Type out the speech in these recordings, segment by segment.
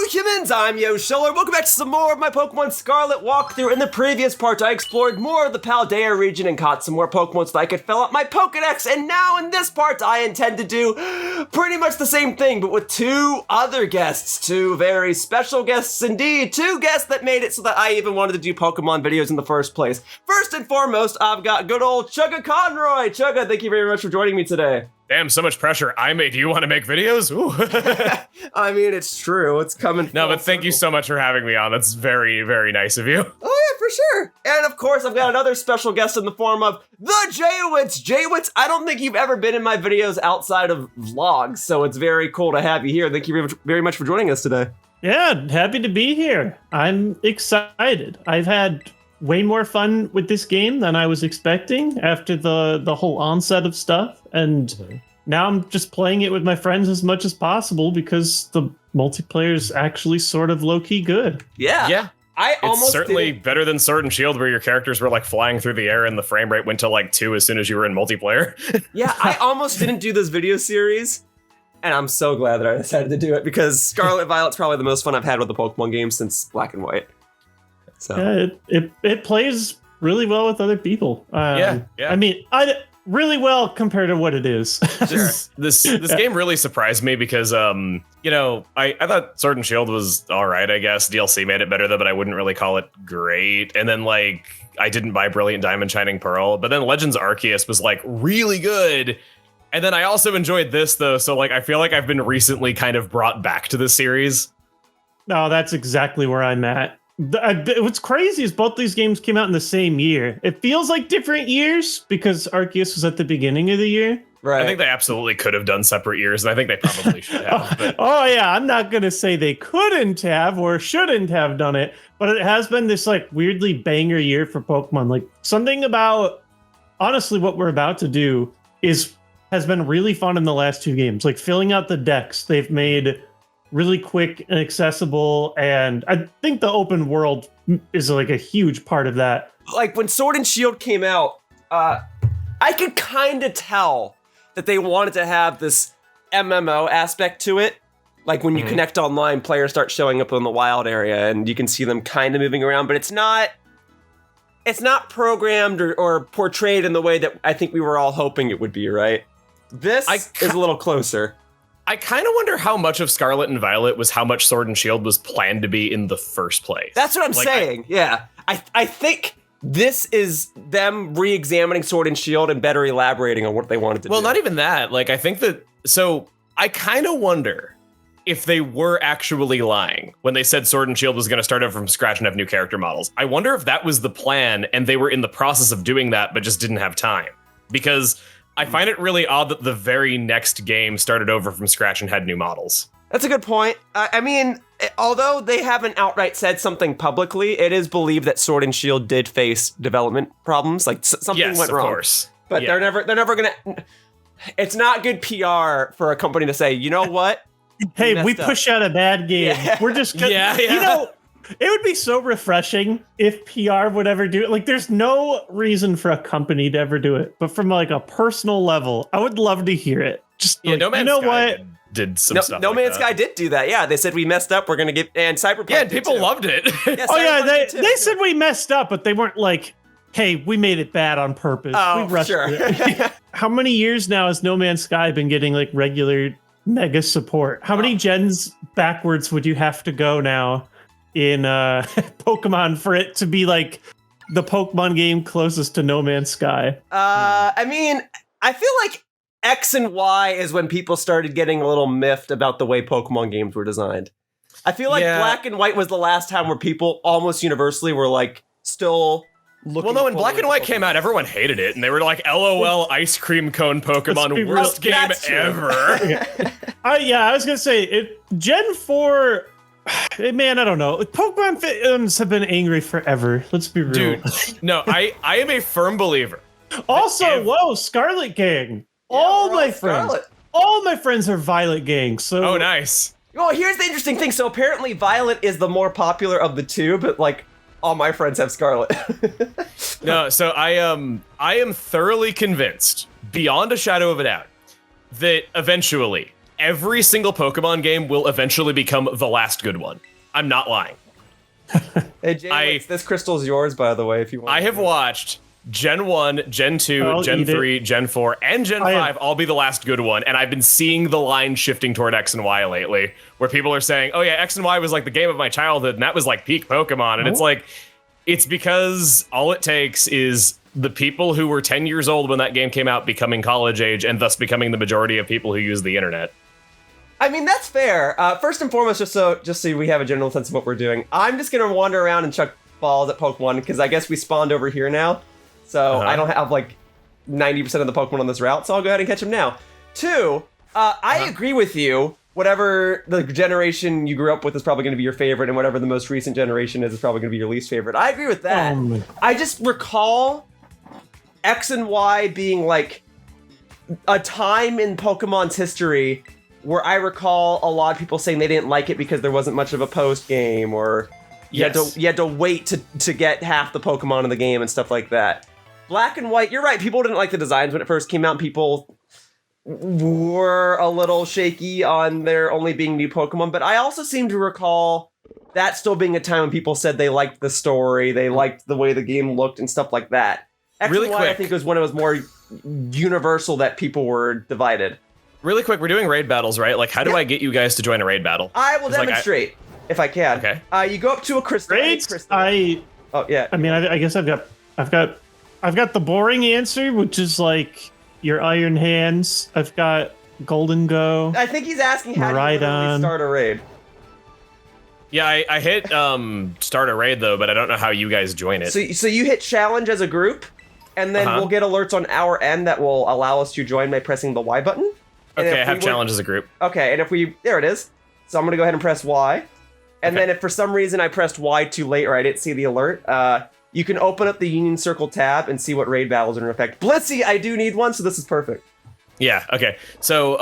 humans, I'm Yoshiller. Welcome back to some more of my Pokemon Scarlet walkthrough. In the previous part, I explored more of the Paldean region and caught some more Pokemon so that I could fill up my Pokedex. And now in this part, I intend to do pretty much the same thing, but with two other guests. Two very special guests indeed. Two guests that made it so that I even wanted to do Pokemon videos in the first place. First and foremost, I've got good old Chuggaaconroy. Chugga, thank you very much for joining me today. Damn, so much pressure. Do you want to make videos? Ooh. I mean, it's true. It's coming. No, but thank you so much for having me on. That's very, very nice of you. Oh, yeah, for sure. And of course, I've got another special guest in the form of TheJWittz. TheJWittz, I don't think you've ever been in my videos outside of vlogs, so it's very cool to have you here. Thank you very much for joining us today. Yeah, happy to be here. I'm excited. I've had way more fun with this game than I was expecting after the whole onset of stuff, and now I'm just playing it with my friends as much as possible because the multiplayer is actually sort of low-key good. Yeah. It's certainly better than Sword and Shield, where your characters were like flying through the air and the frame rate went to like 2 as soon as you were in multiplayer. Yeah, I almost didn't do this video series, and I'm so glad that I decided to do it because Scarlet Violet's probably the most fun I've had with the Pokemon game since Black and White. So yeah, it plays really well with other people. Yeah. I mean, really well compared to what it is. Sure. This game really surprised me because I thought Sword and Shield was all right, I guess. DLC made it better though, but I wouldn't really call it great. And then like I didn't buy Brilliant Diamond Shining Pearl, but then Legends Arceus was like really good. And then I also enjoyed this though, so like I feel like I've been recently kind of brought back to the series. No, that's exactly where I'm at. What's crazy is both these games came out in the same year. It feels like different years because Arceus was at the beginning of the year. Right. I think they absolutely could have done separate years, and I think they probably should have. But. Oh yeah, I'm not gonna say they couldn't have or shouldn't have done it, but it has been this like weirdly banger year for Pokemon. Like something about honestly what we're about to do has been really fun in the last 2 games. Like filling out the decks, they've made really quick and accessible, and I think the open world is like a huge part of that. Like when Sword and Shield came out, I could kind of tell that they wanted to have this MMO aspect to it. Like when you connect online, players start showing up in the wild area and you can see them kind of moving around, but it's not programmed or portrayed in the way that I think we were all hoping it would be, right? This is a little closer. I kind of wonder how much of Scarlet and Violet was how much Sword and Shield was planned to be in the first place. That's what I'm saying. I think this is them re-examining Sword and Shield and better elaborating on what they wanted to do. Well, not even that. Like, I think that... So, I kind of wonder if they were actually lying when they said Sword and Shield was going to start over from scratch and have new character models. I wonder if that was the plan and they were in the process of doing that but just didn't have time. Because I find it really odd that the very next game started over from scratch and had new models. That's a good point. I mean, although they haven't outright said something publicly, it is believed that Sword and Shield did face development problems. Like something went wrong. Of course. But they're never gonna. It's not good PR for a company to say, you know what? Hey, we push out a bad game. Yeah. We're just gonna, you know. It would be so refreshing if PR would ever do it. Like, there's no reason for a company to ever do it, but from like a personal level, I would love to hear it. Just like, No Man's Sky did some stuff. No Man's Sky did do that. Yeah, they said we messed up. We're gonna get and Cyberpunk. Yeah, and people loved it. They said we messed up, but they weren't like, hey, we made it bad on purpose. Oh, we rushed it. How many years now has No Man's Sky been getting like regular mega support? How many gens backwards would you have to go now in Pokemon for it to be like the Pokemon game closest to No Man's Sky? I mean, I feel like X and Y is when people started getting a little miffed about the way Pokemon games were designed. I feel like Black and White was the last time where people almost universally were like still looking. Well, no, when Black and White came out, everyone hated it, and they were like, "LOL, ice cream cone Pokemon, worst game ever." I was gonna say Gen 4. Man, I don't know. Pokemon fans have been angry forever. Let's be real. Dude, no, I am a firm believer. Also, Scarlet Gang. Yeah, all my friends are Violet Gang. So nice. Well, here's the interesting thing. So apparently Violet is the more popular of the two, but like all my friends have Scarlet. No, so I am thoroughly convinced, beyond a shadow of a doubt, that eventually every single Pokemon game will eventually become the last good one. I'm not lying. Hey, Jay, this crystal's yours, by the way, if you want. I have watched Gen 1, Gen 2, Gen 3, Gen 4, and Gen 5 all be the last good one, and I've been seeing the line shifting toward X and Y lately, where people are saying, oh yeah, X and Y was like the game of my childhood, and that was like peak Pokemon, and it's like, it's because all it takes is the people who were 10 years old when that game came out becoming college age, and thus becoming the majority of people who use the internet. I mean, that's fair. First and foremost, just so we have a general sense of what we're doing, I'm just going to wander around and chuck balls at Pokemon, because I guess we spawned over here now. So I don't have like 90% of the Pokemon on this route, so I'll go ahead and catch them now. 2, I agree with you. Whatever the generation you grew up with is probably going to be your favorite, and whatever the most recent generation is probably going to be your least favorite. I agree with that. I just recall X and Y being like a time in Pokemon's history where I recall a lot of people saying they didn't like it because there wasn't much of a post game, or you had to wait to get half the Pokemon in the game and stuff like that. Black and White, you're right, people didn't like the designs when it first came out. People were a little shaky on there only being new Pokemon, but I also seem to recall that still being a time when people said they liked the story, they liked the way the game looked and stuff like that. X really and Y, quick, I think, was when it was more universal that people were divided. Really quick, we're doing raid battles, right? Like, how do I get you guys to join a raid battle? I will demonstrate, if I can. Okay. You go up to a crystal. Raids? Oh, yeah. I mean, I guess I've got the boring answer, which is like your Iron Hands. I've got Golden Go. I think he's asking how do you literally start a raid. Yeah, I hit start a raid though, but I don't know how you guys join it. So you hit challenge as a group, and then we'll get alerts on our end that will allow us to join by pressing the Y button. Okay, I have challenge as a group. Okay, and if there it is. So I'm gonna go ahead and press Y. And then if for some reason I pressed Y too late or I didn't see the alert, you can open up the Union Circle tab and see what raid battles are in effect. Blissey, I do need one, so this is perfect. Yeah, okay. So,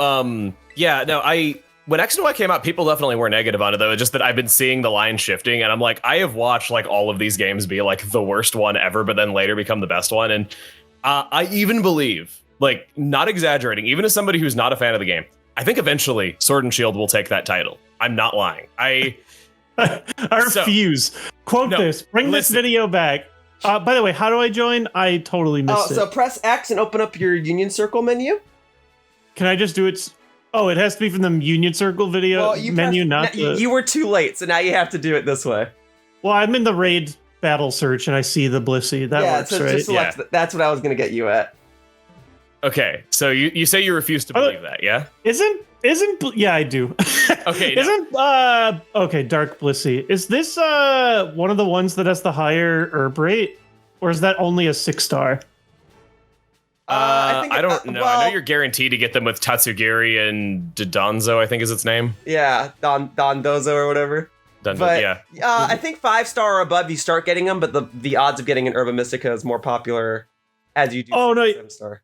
when X and Y came out, people definitely were negative on it, though. It's just that I've been seeing the line shifting, and I'm like, I have watched like all of these games be like the worst one ever, but then later become the best one. And I even believe, like, not exaggerating, even as somebody who's not a fan of the game, I think eventually Sword and Shield will take that title. I'm not lying. I refuse. Quote this. Bring this video back. By the way, how do I join? I totally missed it. So press X and open up your Union Circle menu. Can I just do it? Oh, it has to be from the Union Circle video menu, You were too late, so now you have to do it this way. Well, I'm in the raid battle search, and I see the Blissey. That works, so right? Just select that's what I was going to get you at. Okay, so you say you refuse to believe that, yeah? Yeah, I do. Okay, okay, Dark Blissey. Is this one of the ones that has the higher herb rate? Or is that only a 6-star? I don't know. I know you're guaranteed to get them with Tatsugiri and Dodonzo, I think is its name. Yeah, Dondozo or whatever. I think 5-star or above you start getting them, but the odds of getting an Herba Mystica is more popular as you do 7-star.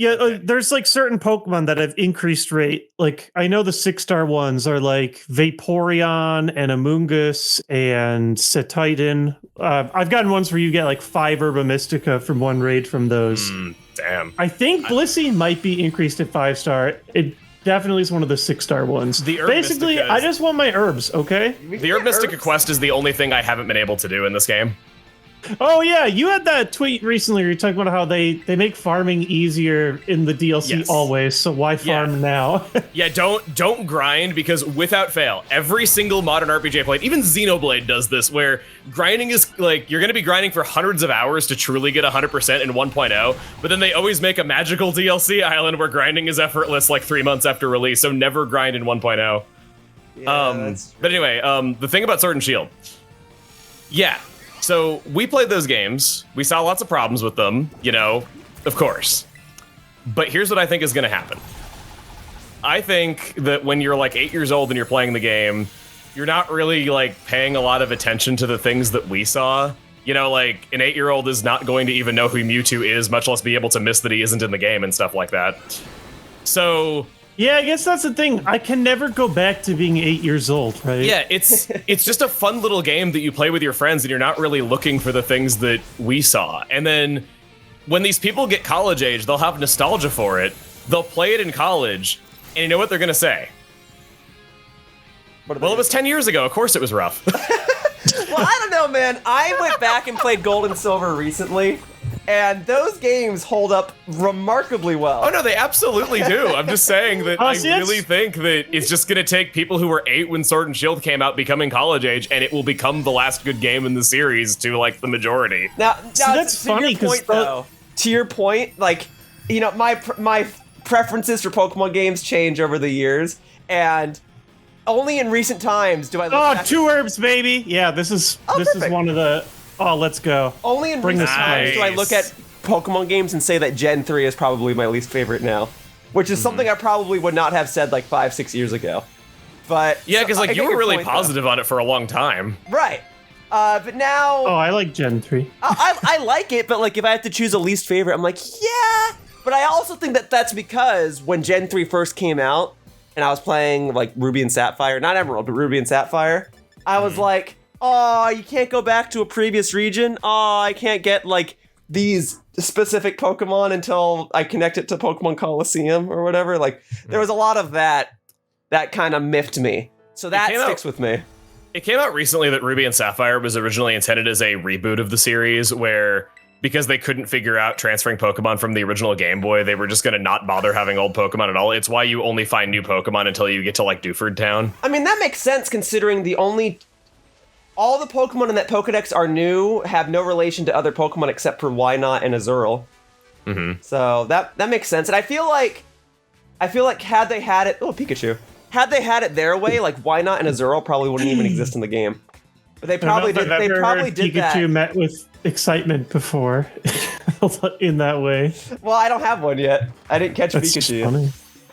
Yeah, there's like certain Pokemon that have increased rate. Like I know the 6-star ones are like Vaporeon and Amoonguss and Cetitan. I've gotten ones where you get like 5 Herba Mystica from one raid from those. Damn. I think Blissey might be increased at 5-star. It definitely is one of the 6-star ones. Basically, I just want my herbs, okay? The Herb Mystica quest is the only thing I haven't been able to do in this game. Oh yeah, you had that tweet recently where you're talking about how they make farming easier in the DLC always, so why farm now? Yeah, don't grind, because without fail, every single modern RPG I played, even Xenoblade does this, where grinding is like, you're gonna be grinding for hundreds of hours to truly get 100% in 1.0, but then they always make a magical DLC island where grinding is effortless like 3 months after release, so never grind in 1.0. But anyway, the thing about Sword and Shield. Yeah. So we played those games. We saw lots of problems with them, of course. But here's what I think is going to happen. I think that when you're like 8 years old and you're playing the game, you're not really like paying a lot of attention to the things that we saw. Like an 8-year-old is not going to even know who Mewtwo is, much less be able to miss that he isn't in the game and stuff like that. So... yeah, I guess that's the thing. I can never go back to being 8 years old, right? Yeah, it's just a fun little game that you play with your friends, and you're not really looking for the things that we saw. And then when these people get college age, they'll have nostalgia for it. They'll play it in college, And you know what they're gonna say? Well, it was 10 years ago. Of course it was rough. Well, I don't know, man. I went back and played Gold and Silver recently, and those games hold up remarkably well. Oh, no, they absolutely do. I'm just saying that I see, really think that it's just going to take people who were 8 when Sword and Shield came out becoming college age, and it will become the last good game in the series to, like, the majority. Now that's funny, to your point, though. To your point, like, you know, my preferences for Pokemon games change over the years, and only in recent times do I look back. 2 herbs, baby. Yeah, this is one of the. Oh, let's go. Only in recent times do I look at Pokemon games and say that Gen 3 is probably my least favorite now, which is something I probably would not have said like 5-6 years ago. But yeah, because like you were really positive on it for a long time, right? But now, I like Gen 3. I like it, but like if I have to choose a least favorite, I'm like, yeah. But I also think that that's because when Gen 3 first came out, and I was playing like Ruby and Sapphire, not Emerald, but Ruby and Sapphire, I was like, oh, you can't go back to a previous region. Oh, I can't get like these specific Pokemon until I connect it to Pokemon Coliseum or whatever. Like there was a lot of that kind of miffed me. So that sticks with me. It came out recently that Ruby and Sapphire was originally intended as a reboot of the series where, because they couldn't figure out transferring Pokemon from the original Game Boy, they were just going to not bother having old Pokemon at all. It's why you only find new Pokemon until you get to, like, Dewford Town. I mean, that makes sense considering all the Pokemon in that Pokedex are new, have no relation to other Pokemon except for Wynot and Azurill. Mm-hmm. So that makes sense. And I feel like had they had it... Oh, Pikachu. Had they had it their way, like, Wynot and Azurill probably wouldn't even exist in the game. But they probably did. They probably did that. Pikachu met with excitement before, in that way. Well, I don't have one yet. I didn't catch That's Pikachu. Funny.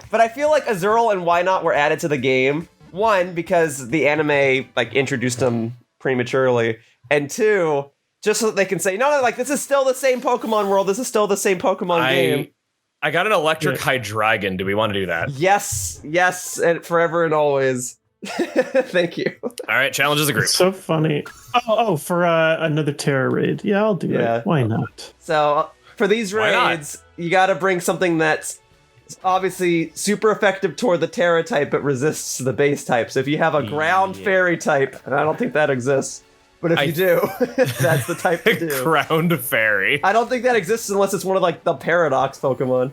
But I feel like Azurill and Wynot were added to the game. 1, because the anime like introduced them prematurely, and 2, just so that they can say, no, like this is still the same Pokemon world. This is still the same Pokemon game. I got an electric Hydreigon. Do we want to do that? Yes, and forever and always. Thank you. All right, challenges agreed. It's so funny. For another Tera raid. Yeah, I'll do it. Why not? So for these raids, you got to bring something that's obviously super effective toward the Tera type, but resists the base type. So if you have a ground fairy type, and I don't think that exists, but if you do, that's the type to do. Ground fairy. I don't think that exists unless it's one of like the Paradox Pokemon.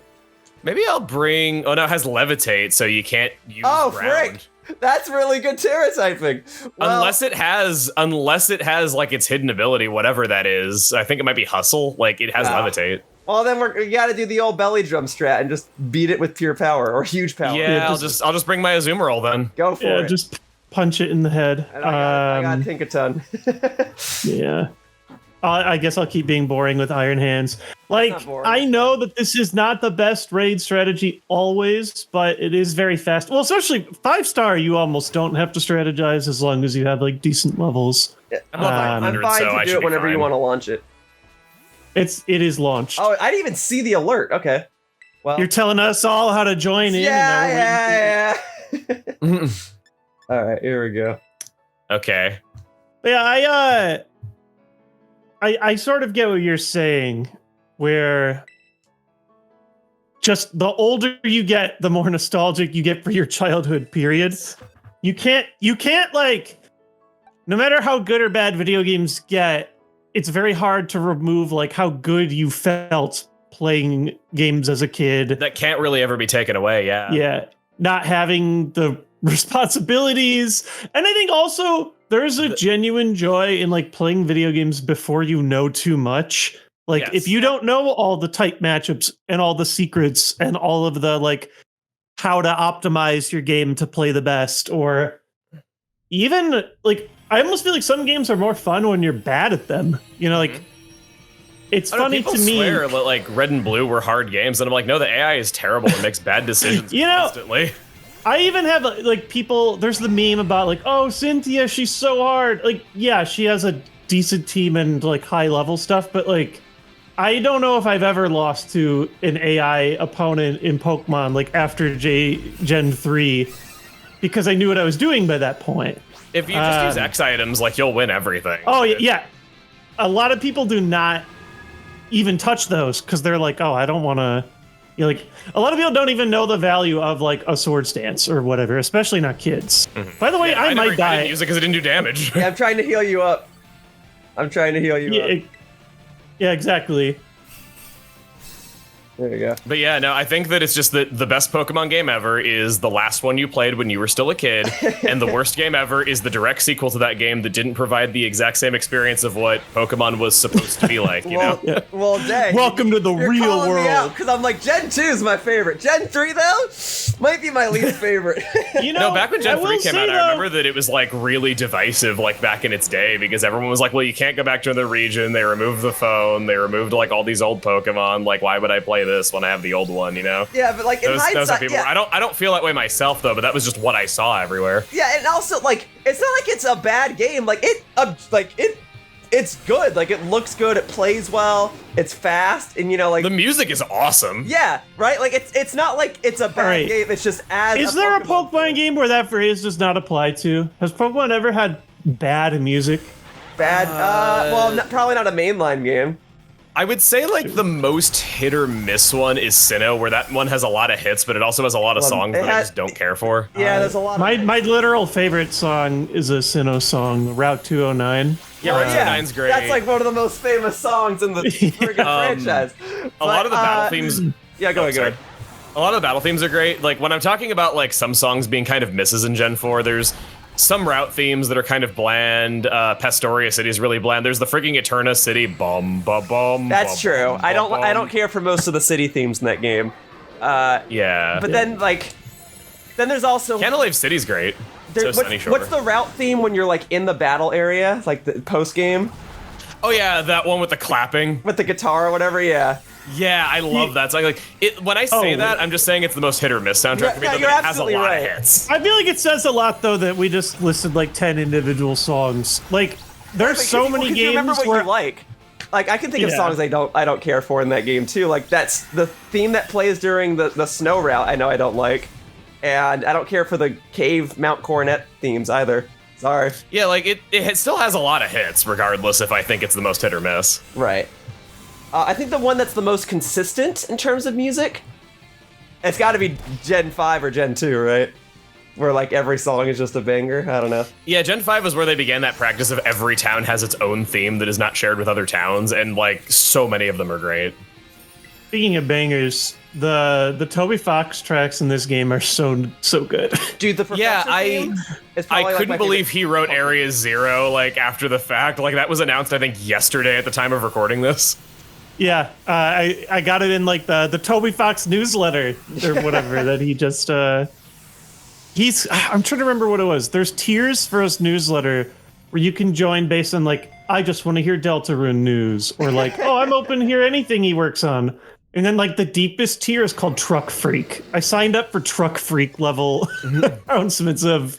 Maybe I'll bring. Oh no, it has Levitate, so you can't use ground. Frick! That's really good Tera typing. Well, unless it has like its hidden ability, whatever that is. I think it might be Hustle. Like it has Levitate. Well, then we gotta do the old belly drum strat and just beat it with pure power or huge power. Yeah, I'll just bring my Azumarill then. Go for it. Just punch it in the head. And I got Tinkaton. Yeah. I guess I'll keep being boring with Iron Hands. Like, I know that this is not the best raid strategy always, but it is very fast. Well, especially 5-star, you almost don't have to strategize as long as you have like decent levels. I'm fine to do it whenever you want to launch it. It is launched. Oh, I didn't even see the alert. Okay. Well, you're telling us all how to join in. Yeah. All right, here we go. Okay. Yeah, I sort of get what you're saying, where just the older you get, the more nostalgic you get for your childhood period. You can't like, no matter how good or bad video games get, it's very hard to remove like how good you felt playing games as a kid. That can't really ever be taken away, yeah. Yeah. Not having the responsibilities. And I think also there's a genuine joy in like playing video games before you know too much. Like if you don't know all the type matchups and all the secrets and all of the like how to optimize your game to play the best, or even like I almost feel like some games are more fun when you're bad at them. You know, like it's funny to me. People swear that like Red and Blue were hard games, and I'm like, no, the AI is terrible and makes bad decisions constantly. I even have like people. There's the meme about like, oh, Cynthia, she's so hard. Like, yeah, she has a decent team and like high level stuff, but like, I don't know if I've ever lost to an AI opponent in Pokemon like after Gen 3 because I knew what I was doing by that point. If you just use X items, like you'll win everything. Oh yeah, a lot of people do not even touch those because they're like, oh, I don't want to Like a lot of people don't even know the value of like a swords dance or whatever, especially not kids. By the way, Yeah, I might die. I didn't use it because it didn't do damage. Yeah, I'm trying to heal you up. up. Yeah, exactly. There you go. But yeah, no, I think that it's just that the best Pokemon game ever is the last one you played when you were still a kid, and the worst game ever is the direct sequel to that game that didn't provide the exact same experience of what Pokemon was supposed to be like, you know? Yeah. Well, dang. Welcome to the real world. Because I'm like, Gen 2 is my favorite. Gen 3, though, might be my least favorite. You know, No, back when Gen 3 came out, though, I remember that it was like really divisive, like back in its day, because everyone was like, well, you can't go back to the region. They removed the phone. They removed like all these old Pokemon. Like, why would I play this when I have the old one, you know? Yeah, but like in hindsight, people yeah. I don't feel that way myself though, but that was just what I saw everywhere. Yeah, and also like it's not like it's a bad game. Like it's good. Like it looks good. It plays well. It's fast, and you know, like The music is awesome. yeah, right. Like it's not like it's a bad Right. game. It's just as Is there a Pokemon game where that phrase does not apply to? Has Pokemon ever had bad music? bad. Well, probably not a mainline game. I would say like the most hit or miss one is Sinnoh, where that one has a lot of hits, but it also has a lot of songs that I just don't care for. Yeah, there's a lot. My literal favorite song is a Sinnoh song, Route 209. Yeah, Route 209's great. That's like one of the most famous songs in the friggin' franchise. A lot of the battle themes. Yeah, go ahead. A lot of the battle themes are great. Like when I'm talking about like some songs being kind of misses in Gen 4, there's some route themes that are kind of bland. Pastoria City is really bland. There's the freaking Eterna City. That's true. I don't care for most of the city themes in that game. Yeah. But then there's also Canalave City's great. what's the route theme when you're like in the battle area, like the post game Oh yeah, that one with the clapping. with the guitar or whatever? Yeah. Yeah, I love that song. Like it, when I say that, I'm just saying it's the most hit or miss soundtrack for me. Yeah, Though, you're but it has a absolutely lot right. of hits. I feel like it says a lot, though, that we just listed like 10 individual songs. Like, there's so many games You remember what where you like. Like I can think of Yeah. songs I don't care for in that game too. Like that's the theme that plays during the snow route. I know I don't like, and I don't care for the cave Mount Coronet themes either. Sorry. Yeah, like it still has a lot of hits, regardless if I think it's the most hit or miss. Right. I think the one that's the most consistent in terms of music, it's got to be Gen 5 or Gen 2, right? Where like every song is just a banger. I don't know. Yeah, Gen 5 was where they began that practice of every town has its own theme that is not shared with other towns, and like so many of them are great. Speaking of bangers, the Toby Fox tracks in this game are so good. Dude, the Professor theme is probably, I like, couldn't my believe favorite. he wrote Area Zero like after the fact. Like that was announced, I think, yesterday at the time of recording this. Yeah, I got it in like the Toby Fox newsletter or whatever that he just I'm trying to remember what it was. There's tiers for his newsletter where you can join based on like I just want to hear Deltarune news or like oh I'm open to hear anything he works on. And then like the deepest tier is called Truck Freak. I signed up for Truck Freak level announcements of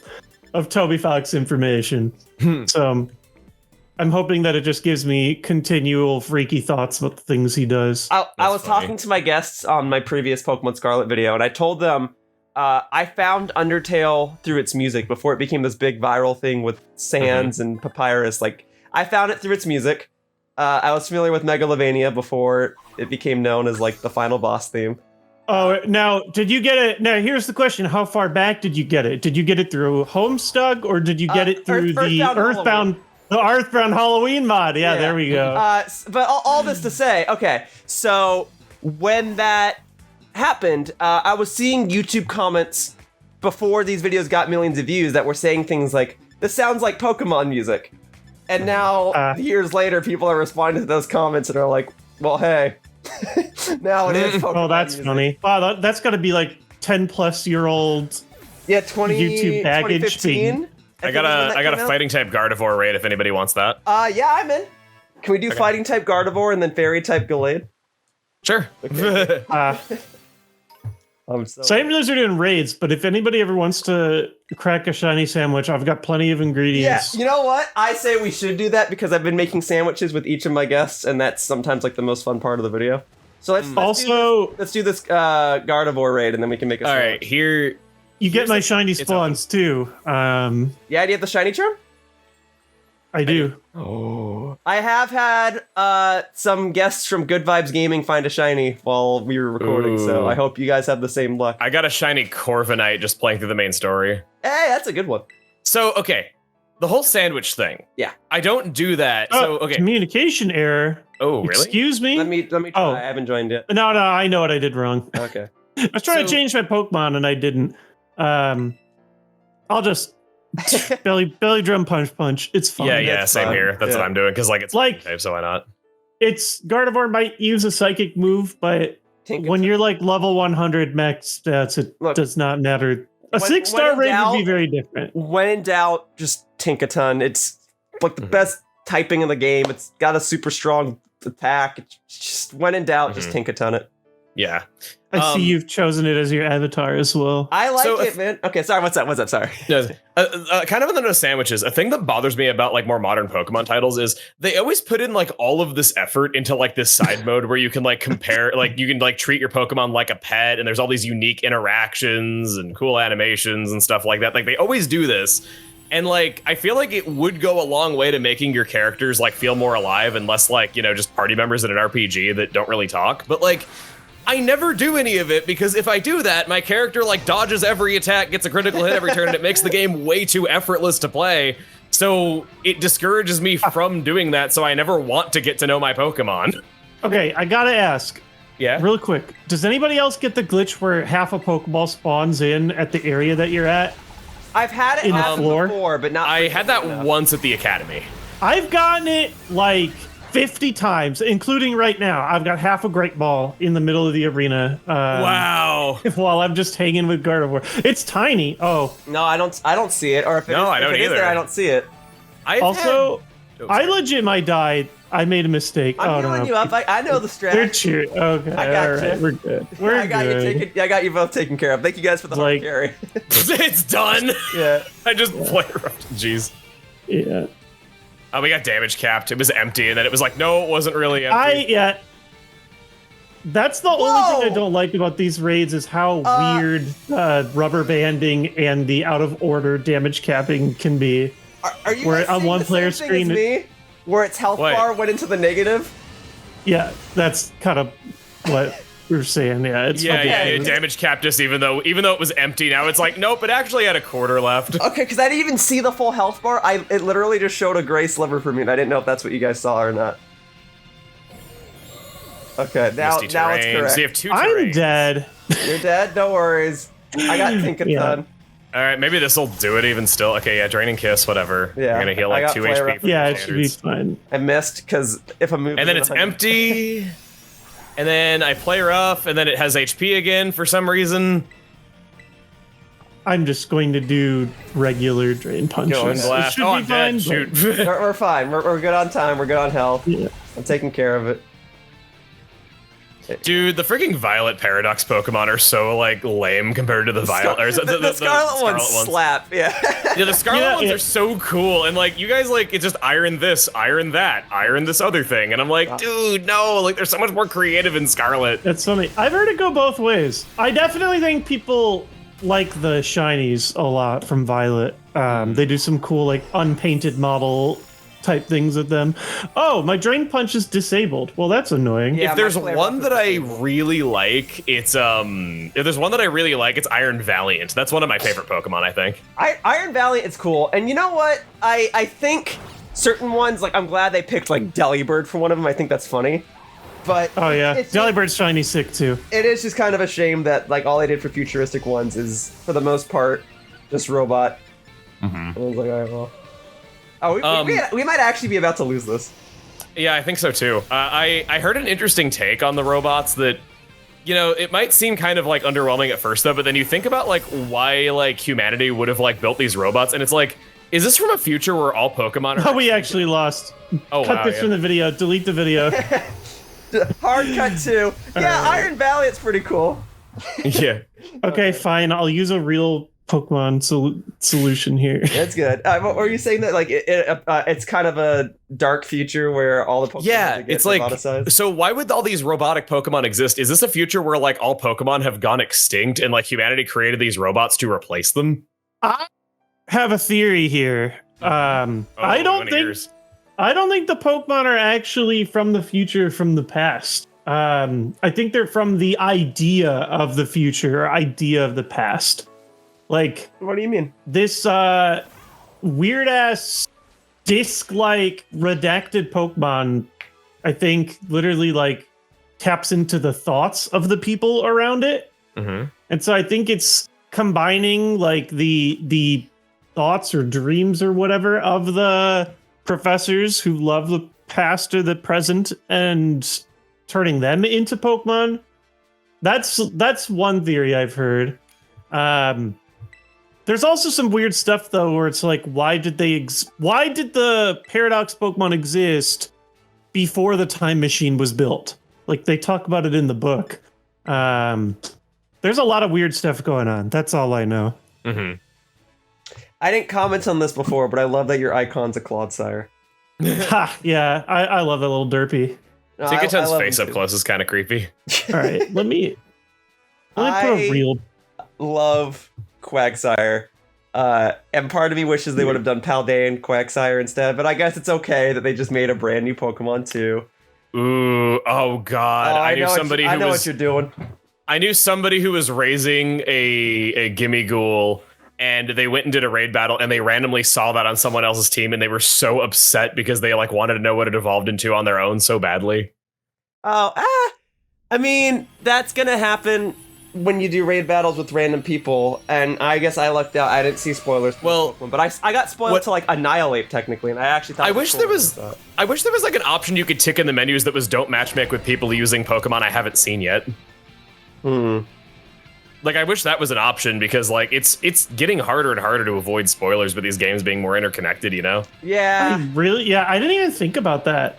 Toby Fox information. So I'm hoping that it just gives me continual freaky thoughts about the things he does. I was funny. talking to my guests on my previous Pokemon Scarlet video, and I told them I found Undertale through its music before it became this big viral thing with Sans and Papyrus. Like, I found it through its music. I was familiar with Megalovania before it became known as like the final boss theme. Oh, now, did you get it? Now, here's the question. How far back did you get it? Did you get it through Homestuck, or did you get it through the Earthbound Halloween mod? Yeah, there we go. But all this to say, okay, so when that happened, I was seeing YouTube comments before these videos got millions of views that were saying things like, this sounds like Pokemon music. And now, years later, people are responding to those comments and are like, well, hey, now it is Pokemon Oh, that's music. funny. Wow, that's got to be like 10-plus-year-old Yeah, YouTube baggage 2015. I got a fighting type Gardevoir raid if anybody wants that. Yeah, I'm in. Can we do fighting type Gardevoir and then fairy type Gallade? Sure. Same as are doing raids, but if anybody ever wants to crack a shiny sandwich, I've got plenty of Yeah, ingredients. you know what? I say we should do that because I've been making sandwiches with each of my guests, and that's sometimes like the most fun part of the video. So let's do this Gardevoir raid, and then we can make a All sandwich. right, here. You get my shiny spawns too. Yeah, do you have the shiny charm? I do. Oh. I have had some guests from Good Vibes Gaming find a shiny while we were recording, so I hope you guys have the same luck. I got a shiny Corviknight just playing through the main story. Hey, that's a good one. So, okay. The whole sandwich thing. Yeah. I don't do that. So, okay. Communication error. Oh, really? Excuse me? Let me try. I haven't joined yet. No, I know what I did wrong. Okay. I was trying to change my Pokemon and I didn't. I'll just belly drum punch. It's fine. Yeah, same here. That's what I'm doing because it's like type, so why not? It's Gardevoir might use a psychic move, but when you're like level 100 max stats, it does not matter. A 6-star raid would be very different. When in doubt, just Tinkaton. It's like the best typing in the game. It's got a super strong attack. It's just when in doubt, just Tinkaton it. Yeah. I see you've chosen it as your avatar as well. I like it, man. Okay, sorry. What's up? Sorry. Kind of in the note of sandwiches, a thing that bothers me about like more modern Pokemon titles is they always put in like all of this effort into like this side mode where you can like compare, like you can like treat your Pokemon like a pet, and there's all these unique interactions and cool animations and stuff like that. Like they always do this. And like, I feel like it would go a long way to making your characters like feel more alive and less like, just party members in an RPG that don't really talk. But like, I never do any of it because if I do that, my character like dodges every attack, gets a critical hit every turn, and it makes the game way too effortless to play. So it discourages me from doing that, so I never want to get to know my Pokemon. Okay, I gotta ask. Yeah? Real quick. Does anybody else get the glitch where half a Pokeball spawns in at the area that you're at? I've had it happen before, but not. I had that once at the academy. I've gotten it like 50 times, including right now. I've got half a Great Ball in the middle of the arena. Wow. While I'm just hanging with Gardevoir. It's tiny. Oh. No, I don't see it. Or if it I don't either. There, I don't see it. I legit might die. I made a mistake. I'm healing you up. I know the strat. They're cheering. Okay. I got all right, you. We're good. I got you both taken care of. Thank you guys for the hard carry. It's done. Yeah. I just played around. Jeez. Yeah. Oh, we got damage capped. It was empty, and then it was like, no, it wasn't really empty. That's the only thing I don't like about these raids is how weird rubber banding and the out of order damage capping can be. Are you where on one player's screen, where its health bar went into the negative? Yeah, that's kind of what we were saying. Yeah, it's it damage capped us even though it was empty. Now it's like, nope, it actually had a quarter left. Okay, because I didn't even see the full health bar. It literally just showed a gray sliver for me, and I didn't know if that's what you guys saw or not. Okay, now it's correct. So you have two I'm dead. You're dead? No worries. I got Tinkaton. All right, maybe this will do it even still. Okay, yeah, Draining Kiss, whatever. Yeah, you're gonna heal like 2 HP. Yeah, it should be fine. I missed because if I move, and then it's empty, and then I play rough, and then it has HP again for some reason. I'm just going to do regular drain punches. Go and blast. Oh, I'm dead. Shoot. We're fine. We're good on time. We're good on health. Yeah. I'm taking care of it. Dude, the freaking Violet Paradox Pokemon are so like lame compared to the Violet. The Scarlet ones slap. Yeah. Yeah, the Scarlet ones are so cool, and like you guys like it's just iron this, iron that, iron this other thing, and I'm like, dude, no, like there's so much more creative in Scarlet. That's funny. I've heard it go both ways. I definitely think people like the shinies a lot from Violet. They do some cool like unpainted model type things with them. Oh, my Drain Punch is disabled. Well, that's annoying. Yeah, if there's one that I really like, it's it's Iron Valiant. That's one of my favorite Pokemon, I think. Iron Valiant is cool. And you know what? I think certain ones, like I'm glad they picked like Delibird for one of them. I think that's funny. But oh yeah, Delibird's shiny sick too. It is just kind of a shame that like all they did for futuristic ones is for the most part just robot. Mm-hmm. I was like, all right, well. Oh, we might actually be about to lose this. Yeah, I think so too. I heard an interesting take on the robots that, it might seem kind of like underwhelming at first though, but then you think about like why like humanity would have like built these robots, and it's like, is this from a future where all Pokemon are? Oh, we actually lost. Cut this from the video. Delete the video. Hard cut too. Yeah, Iron Valiant's pretty cool. Yeah. Okay, fine. I'll use a real Pokemon solution here. That's good. What were you saying that like it's kind of a dark future where all the Pokemon it's like so why would all these robotic Pokemon exist? Is this a future where like all Pokemon have gone extinct and like humanity created these robots to replace them? I have a theory here. I don't think the Pokemon are actually from the future, from the past. I think they're from the idea of the future, or idea of the past. Like, What do you mean? this weird ass disc-like redacted Pokemon, I think, literally like taps into the thoughts of the people around it. Mm-hmm. And so I think it's combining like the thoughts or dreams or whatever of the professors who love the past or the present and turning them into Pokemon. That's one theory I've heard. There's also some weird stuff though, where it's like, why did the Paradox Pokemon exist before the time machine was built? Like, they talk about it in the book. There's a lot of weird stuff going on. That's all I know. Mm-hmm. I didn't comment on this before, but I love that your icon's a Clodsire. Ha, yeah, I love that little derpy. No, Tinkaton's love face him up too. close is kind of creepy. All right, let me put a real. Love Quagsire. And part of me wishes they would have done Paldean Quagsire instead, but I guess it's okay that they just made a brand new Pokemon too. Ooh, oh god! I knew somebody I who know was. what you're doing. I knew somebody who was raising a Gimme Ghoul, and they went and did a raid battle, and they randomly saw that on someone else's team, and they were so upset because they like wanted to know what it evolved into on their own so badly. I mean, that's gonna happen when you do raid battles with random people, and I guess I lucked out. I didn't see spoilers for Well, Pokemon, but I got spoiled to like Annihilate technically, and I actually thought. I wish there was like an option you could tick in the menus that was don't matchmake with people using Pokemon I haven't seen yet. Like, I wish that was an option, because like it's getting harder and harder to avoid spoilers with these games being more interconnected, you know? Yeah. I didn't even think about that.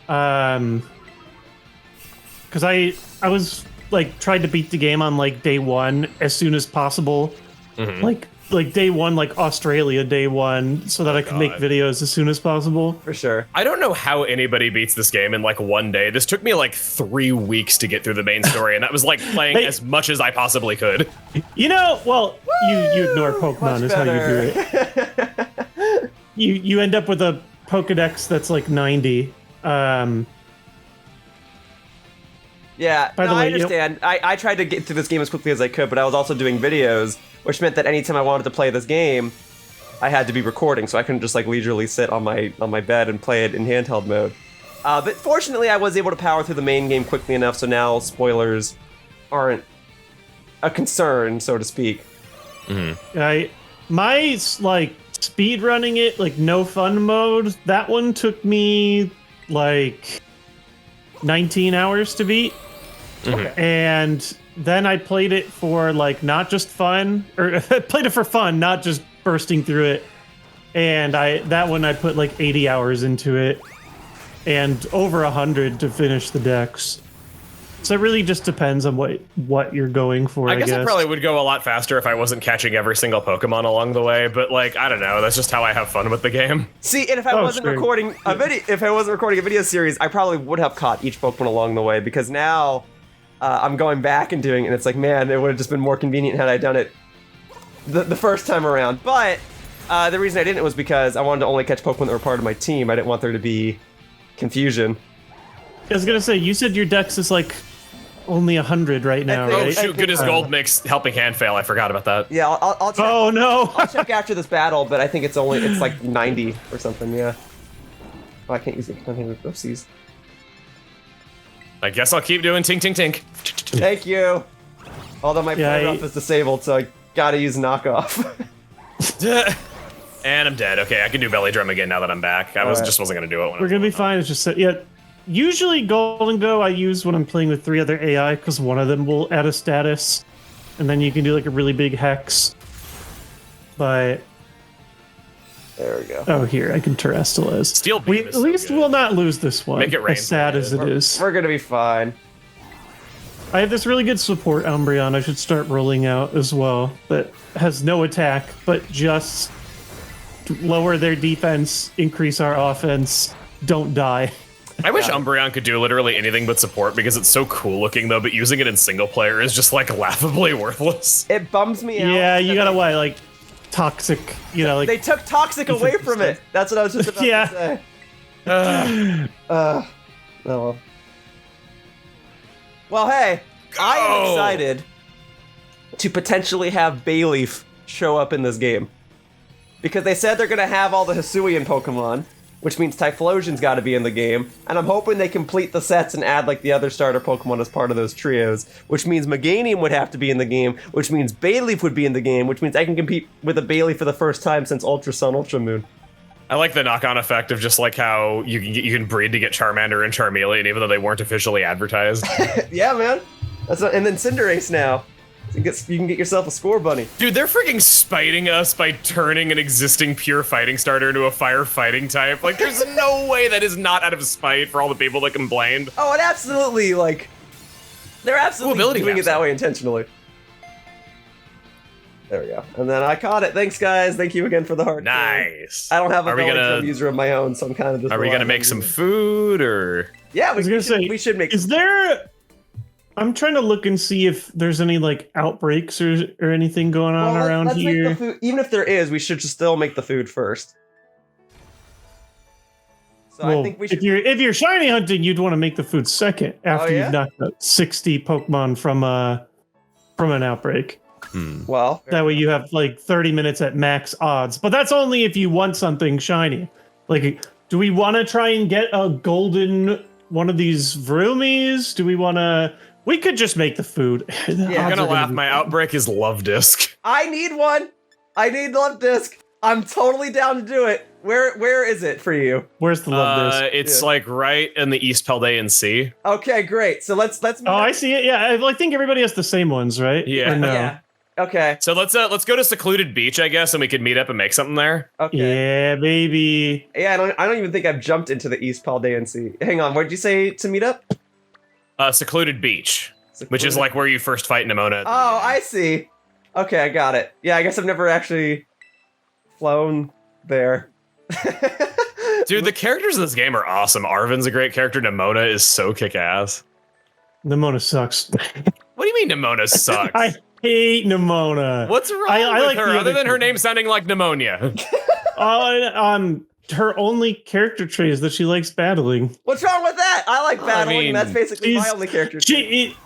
Because I was like tried to beat the game on like day one as soon as possible. Mm-hmm. Like day one, like Australia day one, so that I could make videos as soon as possible. For sure. I don't know how anybody beats this game in like one day. This took me like 3 weeks to get through the main story, and that was like playing as much as I possibly could. You know, well, you ignore Pokemon is how you do it. You end up with a Pokedex that's like 90. Yeah, By the way, I understand. I tried to get through this game as quickly as I could, but I was also doing videos, which meant that anytime I wanted to play this game, I had to be recording, so I couldn't just like leisurely sit on my bed and play it in handheld mode. But fortunately, I was able to power through the main game quickly enough, so now spoilers aren't a concern, so to speak. Mm-hmm. My like speed running it, like no fun mode, that one took me like 19 hours to beat. Mm-hmm. And then I played it for like not just fun, or I played it for fun, not just bursting through it. And that one I put like 80 hours into it, and over 100 to finish the decks. So it really just depends on what you're going for. I guess it probably would go a lot faster if I wasn't catching every single Pokemon along the way, but like, I don't know, that's just how I have fun with the game. See, and if I wasn't recording a video series, I probably would have caught each Pokemon along the way, because now I'm going back and doing it, and it's like, man, it would have just been more convenient had I done it the first time around. But the reason I didn't was because I wanted to only catch Pokemon that were part of my team. I didn't want there to be confusion. I was gonna say, you said your dex is like only 100 right now, think- right? Oh shoot, good as gold makes Helping Hand fail. I forgot about that. Yeah, I'll check. Oh no! I'll check after this battle, but I think it's like 90 or something. Yeah. Oh, I can't use it. I can't use Oopsies. I guess I'll keep doing tink tink tink. Thank you. Although my play-off is disabled, so I gotta use knockoff. And I'm dead. Okay, I can do belly drum again now that I'm back. I just wasn't gonna do it. We're gonna be fine. It's just usually Golden Go I use when I'm playing with 3 other AI, because one of them will add a status, and then you can do like a really big hex. But there we go. Oh, here I can Terrestrialize. Steel Beam. At least we'll not lose this one. Make it rain. As sad as it is. We're gonna be fine. I have this really good support Umbreon I should start rolling out as well, that has no attack, but just lower their defense, increase our offense, don't die. I wish Umbreon could do literally anything but support, because it's so cool looking though, but using it in single player is just like laughably worthless. It bums me out. Yeah, you gotta like toxic, like they took toxic away from it. That's what I was just about to say. Oh well. Well, hey, I am excited to potentially have Bayleaf show up in this game. Because they said they're going to have all the Hisuian Pokemon, which means Typhlosion's got to be in the game, and I'm hoping they complete the sets and add like the other starter Pokemon as part of those trios, which means Meganium would have to be in the game, which means Bayleaf would be in the game, which means I can compete with a Bayleaf for the first time since Ultra Sun, Ultra Moon. I like the knock-on effect of just like how you can breed to get Charmander and Charmeleon even though they weren't officially advertised. Yeah, man. And then Cinderace now. So you can get yourself a Score Bunny. Dude, they're freaking spiting us by turning an existing pure fighting starter into a fire fighting type. Like, there's no way that is not out of spite for all the people that complained. Oh, and absolutely, they're absolutely doing it that way intentionally. There we go. And then I caught it. Thanks, guys. Thank you again for the heart. Nice. I don't have a Belly user of my own, so I'm kind of just... Are we going to make some food, or...? Yeah, we should make... Is there... I'm trying to look and see if there's any outbreaks or anything going on around here. Make the food. Even if there is, we should just still make the food first. So I think we should. If you're shiny hunting, you'd want to make the food second after you've knocked out 60 Pokemon from an outbreak. Well, that way you have 30 minutes at max odds. But that's only if you want something shiny. Do we want to try and get a golden one of these Vroomies? Do we want to? We could just make the food. I'm gonna laugh. My outbreak is Luvdisc. I need one. I need Luvdisc. I'm totally down to do it. Where is it for you? Where's the Luvdisc? It's right in the East Paldean Sea. Okay, great. So let's. Oh, I see it. Yeah, I think everybody has the same ones, right? Yeah. Or no? Yeah. Okay. So let's go to Secluded Beach, I guess, and we could meet up and make something there. Okay. Yeah, baby. Yeah, I don't even think I've jumped into the East Paldean Sea. Hang on, what did you say to meet up? Secluded Beach, which is where you first fight Nimona. Oh, I see. Okay, I got it. Yeah, I guess I've never actually flown there. Dude, the characters in this game are awesome. Arven's a great character. Nimona is so kick-ass. Nimona sucks. What do you mean Nimona sucks? I hate Nimona. What's wrong with her other than her name sounding like pneumonia? Her only character trait is that she likes battling. What's wrong with that? I like battling. That's basically my only character trait.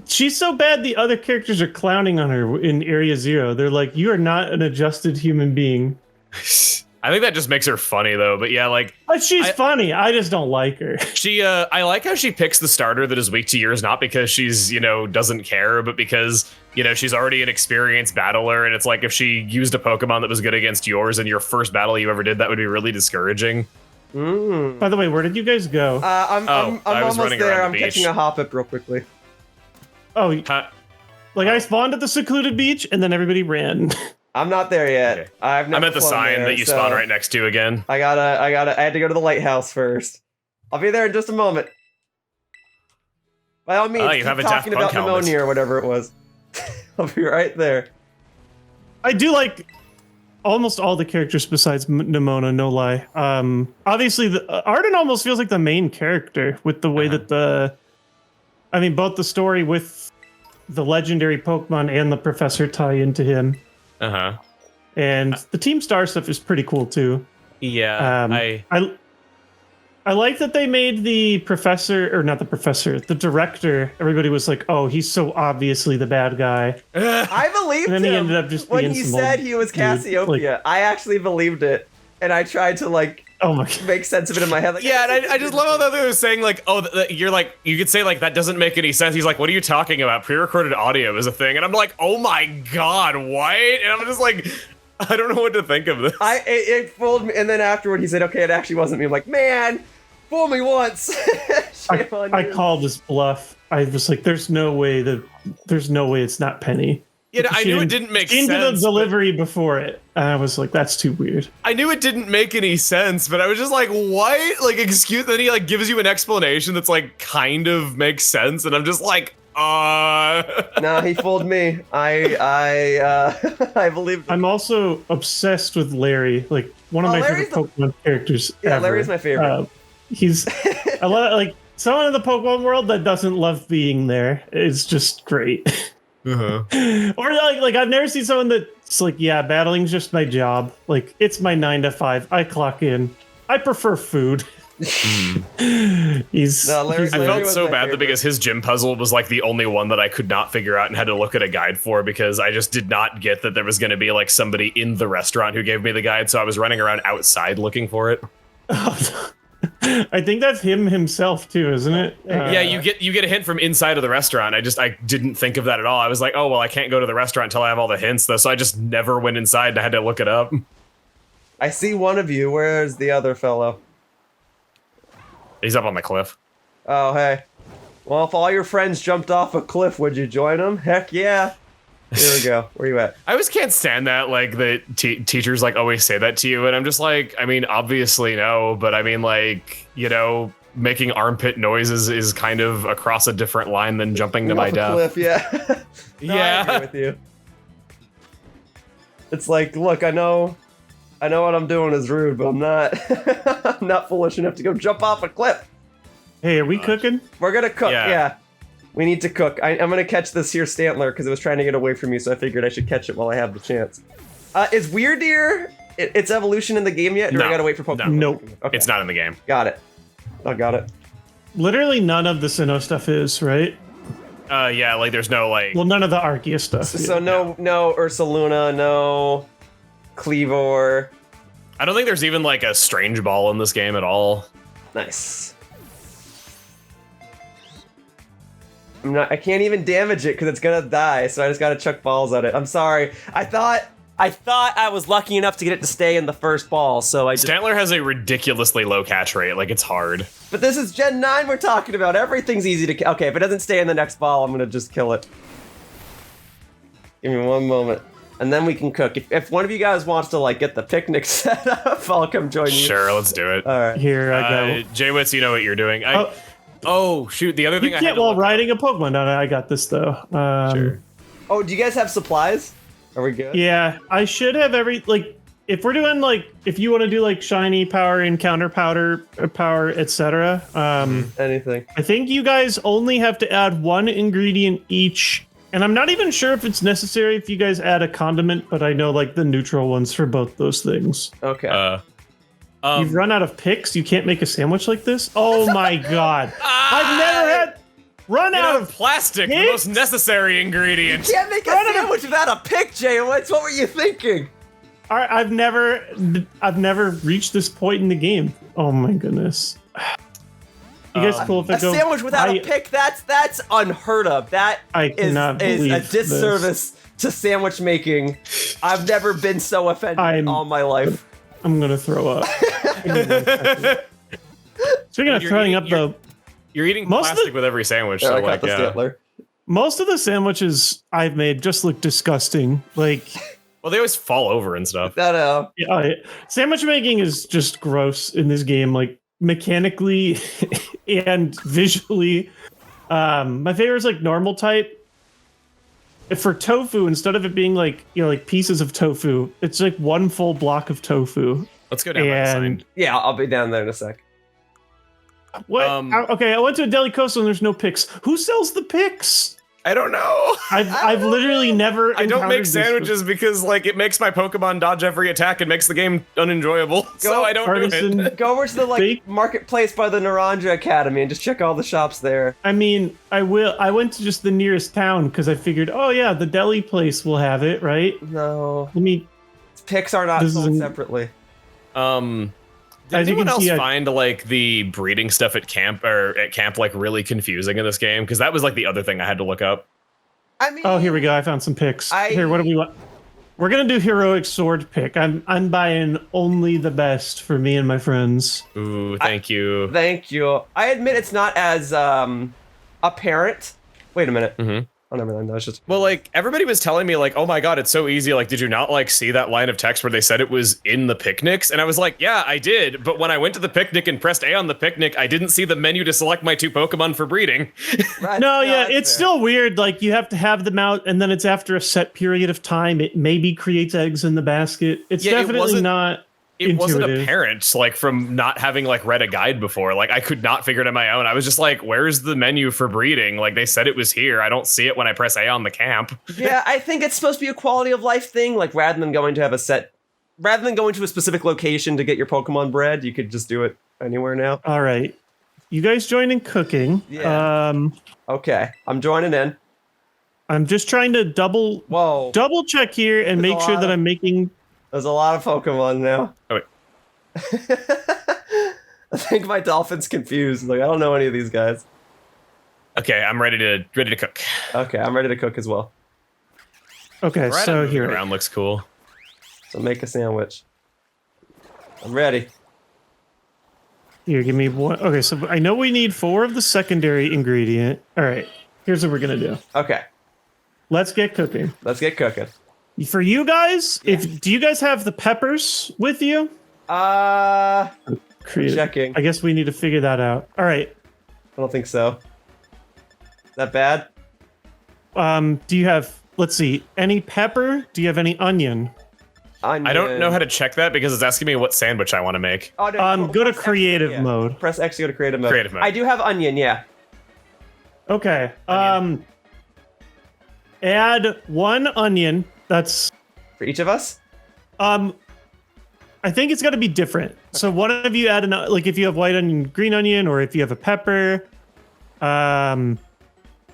She's so bad the other characters are clowning on her in Area Zero. They're like, you are not an adjusted human being. I think that just makes her funny, though. But yeah, she's funny. I just don't like her. I like how she picks the starter that is weak to yours, not because she's, doesn't care, but because, she's already an experienced battler. And it's like if she used a Pokemon that was good against yours in your first battle you ever did, that would be really discouraging. By the way, where did you guys go? I'm almost there. I'm catching a Hoppip real quickly. Oh, I spawned at the Secluded Beach and then everybody ran. I'm not there yet. Okay. I'm at the sign that you spawn right next to again. I had to go to the lighthouse first. I'll be there in just a moment. By all means, keep talking about pneumonia or whatever it was. I'll be right there. I do like almost all the characters besides Nimona, no lie. Obviously, Arden almost feels like the main character with the way that both the story with the legendary Pokemon and the Professor tie into him. And the Team Star stuff is pretty cool too. Yeah, I like that they made the the director. Everybody was like, "Oh, he's so obviously the bad guy." I believed him. And then he ended up just when being he said he was Cassiopeia. I actually believed it, and I tried to make sense of it in my head. Yeah, and I just love how they were saying you could say that doesn't make any sense. He's like, what are you talking about? Pre-recorded audio is a thing, and I'm like, oh my god, what? And I'm just like, I don't know what to think of this. It fooled me, and then afterward he said, okay, it actually wasn't me. I'm like, man, fool me once. I called this bluff. I was like, there's no way it's not Penny. Yeah, I knew it didn't make sense. Into the delivery before it. And I was like, that's too weird. I knew it didn't make any sense, but I was just like, what? Excuse, then he gives you an explanation that's kind of makes sense, and I'm just like, No, he fooled me. I believe. I'm also obsessed with Larry, one of my favorite Pokemon characters ever. Larry's my favorite. He's I love someone in the Pokemon world that doesn't love being there is just great. Uh-huh. Or I've never seen someone that It's like, yeah, battling's just my job. Like, it's my 9 to 5. I clock in. I prefer food. Larry I felt so bad because his gym puzzle was like the only one that I could not figure out and had to look at a guide for because I just did not get that there was going to be like somebody in the restaurant who gave me the guide. So I was running around outside looking for it. I think that's him himself too, isn't it? Yeah, you get a hint from inside of the restaurant. I didn't think of that at all. I was like, oh well, I can't go to the restaurant until I have all the hints though. So I just never went inside and I had to look it up. I see one of you. Where's the other fellow? He's up on the cliff. Oh, hey. Well, if all your friends jumped off a cliff, would you join them? Heck yeah. Here we go. Where you at? I always can't stand that, like, the teachers, like, always say that to you, and I'm just like, I mean, obviously no, but I mean, like, you know, making armpit noises is kind of across a different line than jumping to my death. Cliff, yeah. No, yeah. I agree with you. It's like, look, I know what I'm doing is rude, but I'm not I'm not foolish enough to go jump off a cliff. Hey, are we cooking? We're gonna cook, yeah. We need to cook. I'm gonna catch this here Stantler because it was trying to get away from you, so I figured I should catch it while I have the chance. Is Weirdeer its evolution in the game yet? Or No. I gotta wait for Pokemon? No. Okay. It's not in the game. Got it. I got it. Literally none of the Sinnoh stuff is, right? Yeah, like, there's no, like... Well, none of the Arceus stuff. So no Ursaluna, no Cleavor. I don't think there's even, like, a Strange Ball in this game at all. Nice. I can't even damage it because it's gonna die, so I just gotta chuck balls at it. I'm sorry. I thought I was lucky enough to get it to stay in the first ball, so I just... Stantler has a ridiculously low catch rate, like, it's hard. But this is Gen 9 we're talking about. Everything's easy to... Okay, if it doesn't stay in the next ball, I'm gonna just kill it. Give me one moment. And then we can cook. If one of you guys wants to, like, get the picnic set up, I'll come join you. Sure, let's do it. All right. Here I go. TheJWittz, you know what you're doing. Oh, shoot, the other thing You I had can't to while look riding a Pokemon. No, I got this, though. Sure. Oh, do you guys have supplies? Are we good? Yeah, I should have if we're doing, like, if you want to do, like, shiny power, encounter power, etc. Anything. I think you guys only have to add one ingredient each. And I'm not even sure if it's necessary if you guys add a condiment, but I know, like, the neutral ones for both those things. Okay. You've run out of picks? You can't make a sandwich like this? Oh my god. I've never had run out of plastic, picks? the most necessary ingredient. You can't make a sandwich without a pick, Jay. What were you thinking? All right, I've never reached this point in the game. Oh my goodness. You guys cool if I A go sandwich without a pick, that's unheard of. That is a disservice to sandwich making. I've never been so offended in all my life. I'm gonna throw up. Speaking of throwing up, though, you're eating plastic with every sandwich. So, like, Stantler. Most of the sandwiches I've made just look disgusting. Like, well, they always fall over and stuff. Sandwich making is just gross in this game, like mechanically and visually. My favorite is like normal type. For tofu, instead of it being like, you know, like pieces of tofu, it's like one full block of tofu. Let's go down that side. Yeah, I'll be down there in a sec. What? Okay, I went to a Deli Coastal and there's no picks. Who sells the picks? I don't know. I've literally never. I don't make sandwiches because, like, it makes my Pokemon dodge every attack and makes the game unenjoyable. So I don't do it. Go over to the marketplace by the Naranja Academy and just check all the shops there. I mean, I will. I went to just the nearest town because I figured, oh yeah, the deli place will have it, right? No. Picks are not sold separately. Did anyone else find like the breeding stuff at camp like really confusing in this game? Because that was like the other thing I had to look up. I mean, oh, here we go. I found some picks. Here, what do we want? We're gonna do heroic sword pick. I'm buying only the best for me and my friends. Ooh, thank you. Thank you. I admit it's not as apparent. Wait a minute. Mm-hmm. Oh, never mind. That was just... Well, like, everybody was telling me, like, oh my god, it's so easy. Like, did you not, like, see that line of text where they said it was in the picnics? And I was like, yeah, I did. But when I went to the picnic and pressed A on the picnic, I didn't see the menu to select my 2 Pokemon for breeding. No, it's still weird. Like, you have to have them out, and then it's after a set period of time. It maybe creates eggs in the basket. It's definitely not... It wasn't intuitive. apparent, like, from not having, like, read a guide before. Like, I could not figure it on my own. I was just like, where's the menu for breeding? Like, they said it was here. I don't see it when I press A on the camp. Yeah, I think it's supposed to be a quality of life thing. Like, rather than going to a specific location to get your Pokemon bred, you could just do it anywhere now. All right. You guys join in cooking. Yeah. Okay, I'm joining in. I'm just trying to double check here and make sure that I'm making... There's a lot of Pokemon now. Oh, wait. I think my dolphin's confused. Like, I don't know any of these guys. Okay, I'm ready to cook. Okay, I'm ready to cook as well. Okay, so here. Around looks cool. So make a sandwich. I'm ready. Here, give me one. Okay, so I know we need 4 of the secondary ingredient. All right, here's what we're going to do. Okay. Let's get cooking. Let's get cooking. For you guys, do you guys have the peppers with you? Checking. I guess we need to figure that out. All right. I don't think so. Is that bad? Do you have, let's see, any pepper? Do you have any onion? Onion. I don't know how to check that because it's asking me what sandwich I want to make. Oh, no, go to creative mode. Press X to go to creative mode. Creative mode. I do have onion, yeah. Okay. Onion. Add 1 onion. That's For each of us? I think it's got to be different. So one of you add like if you have white onion, green onion, or if you have a pepper,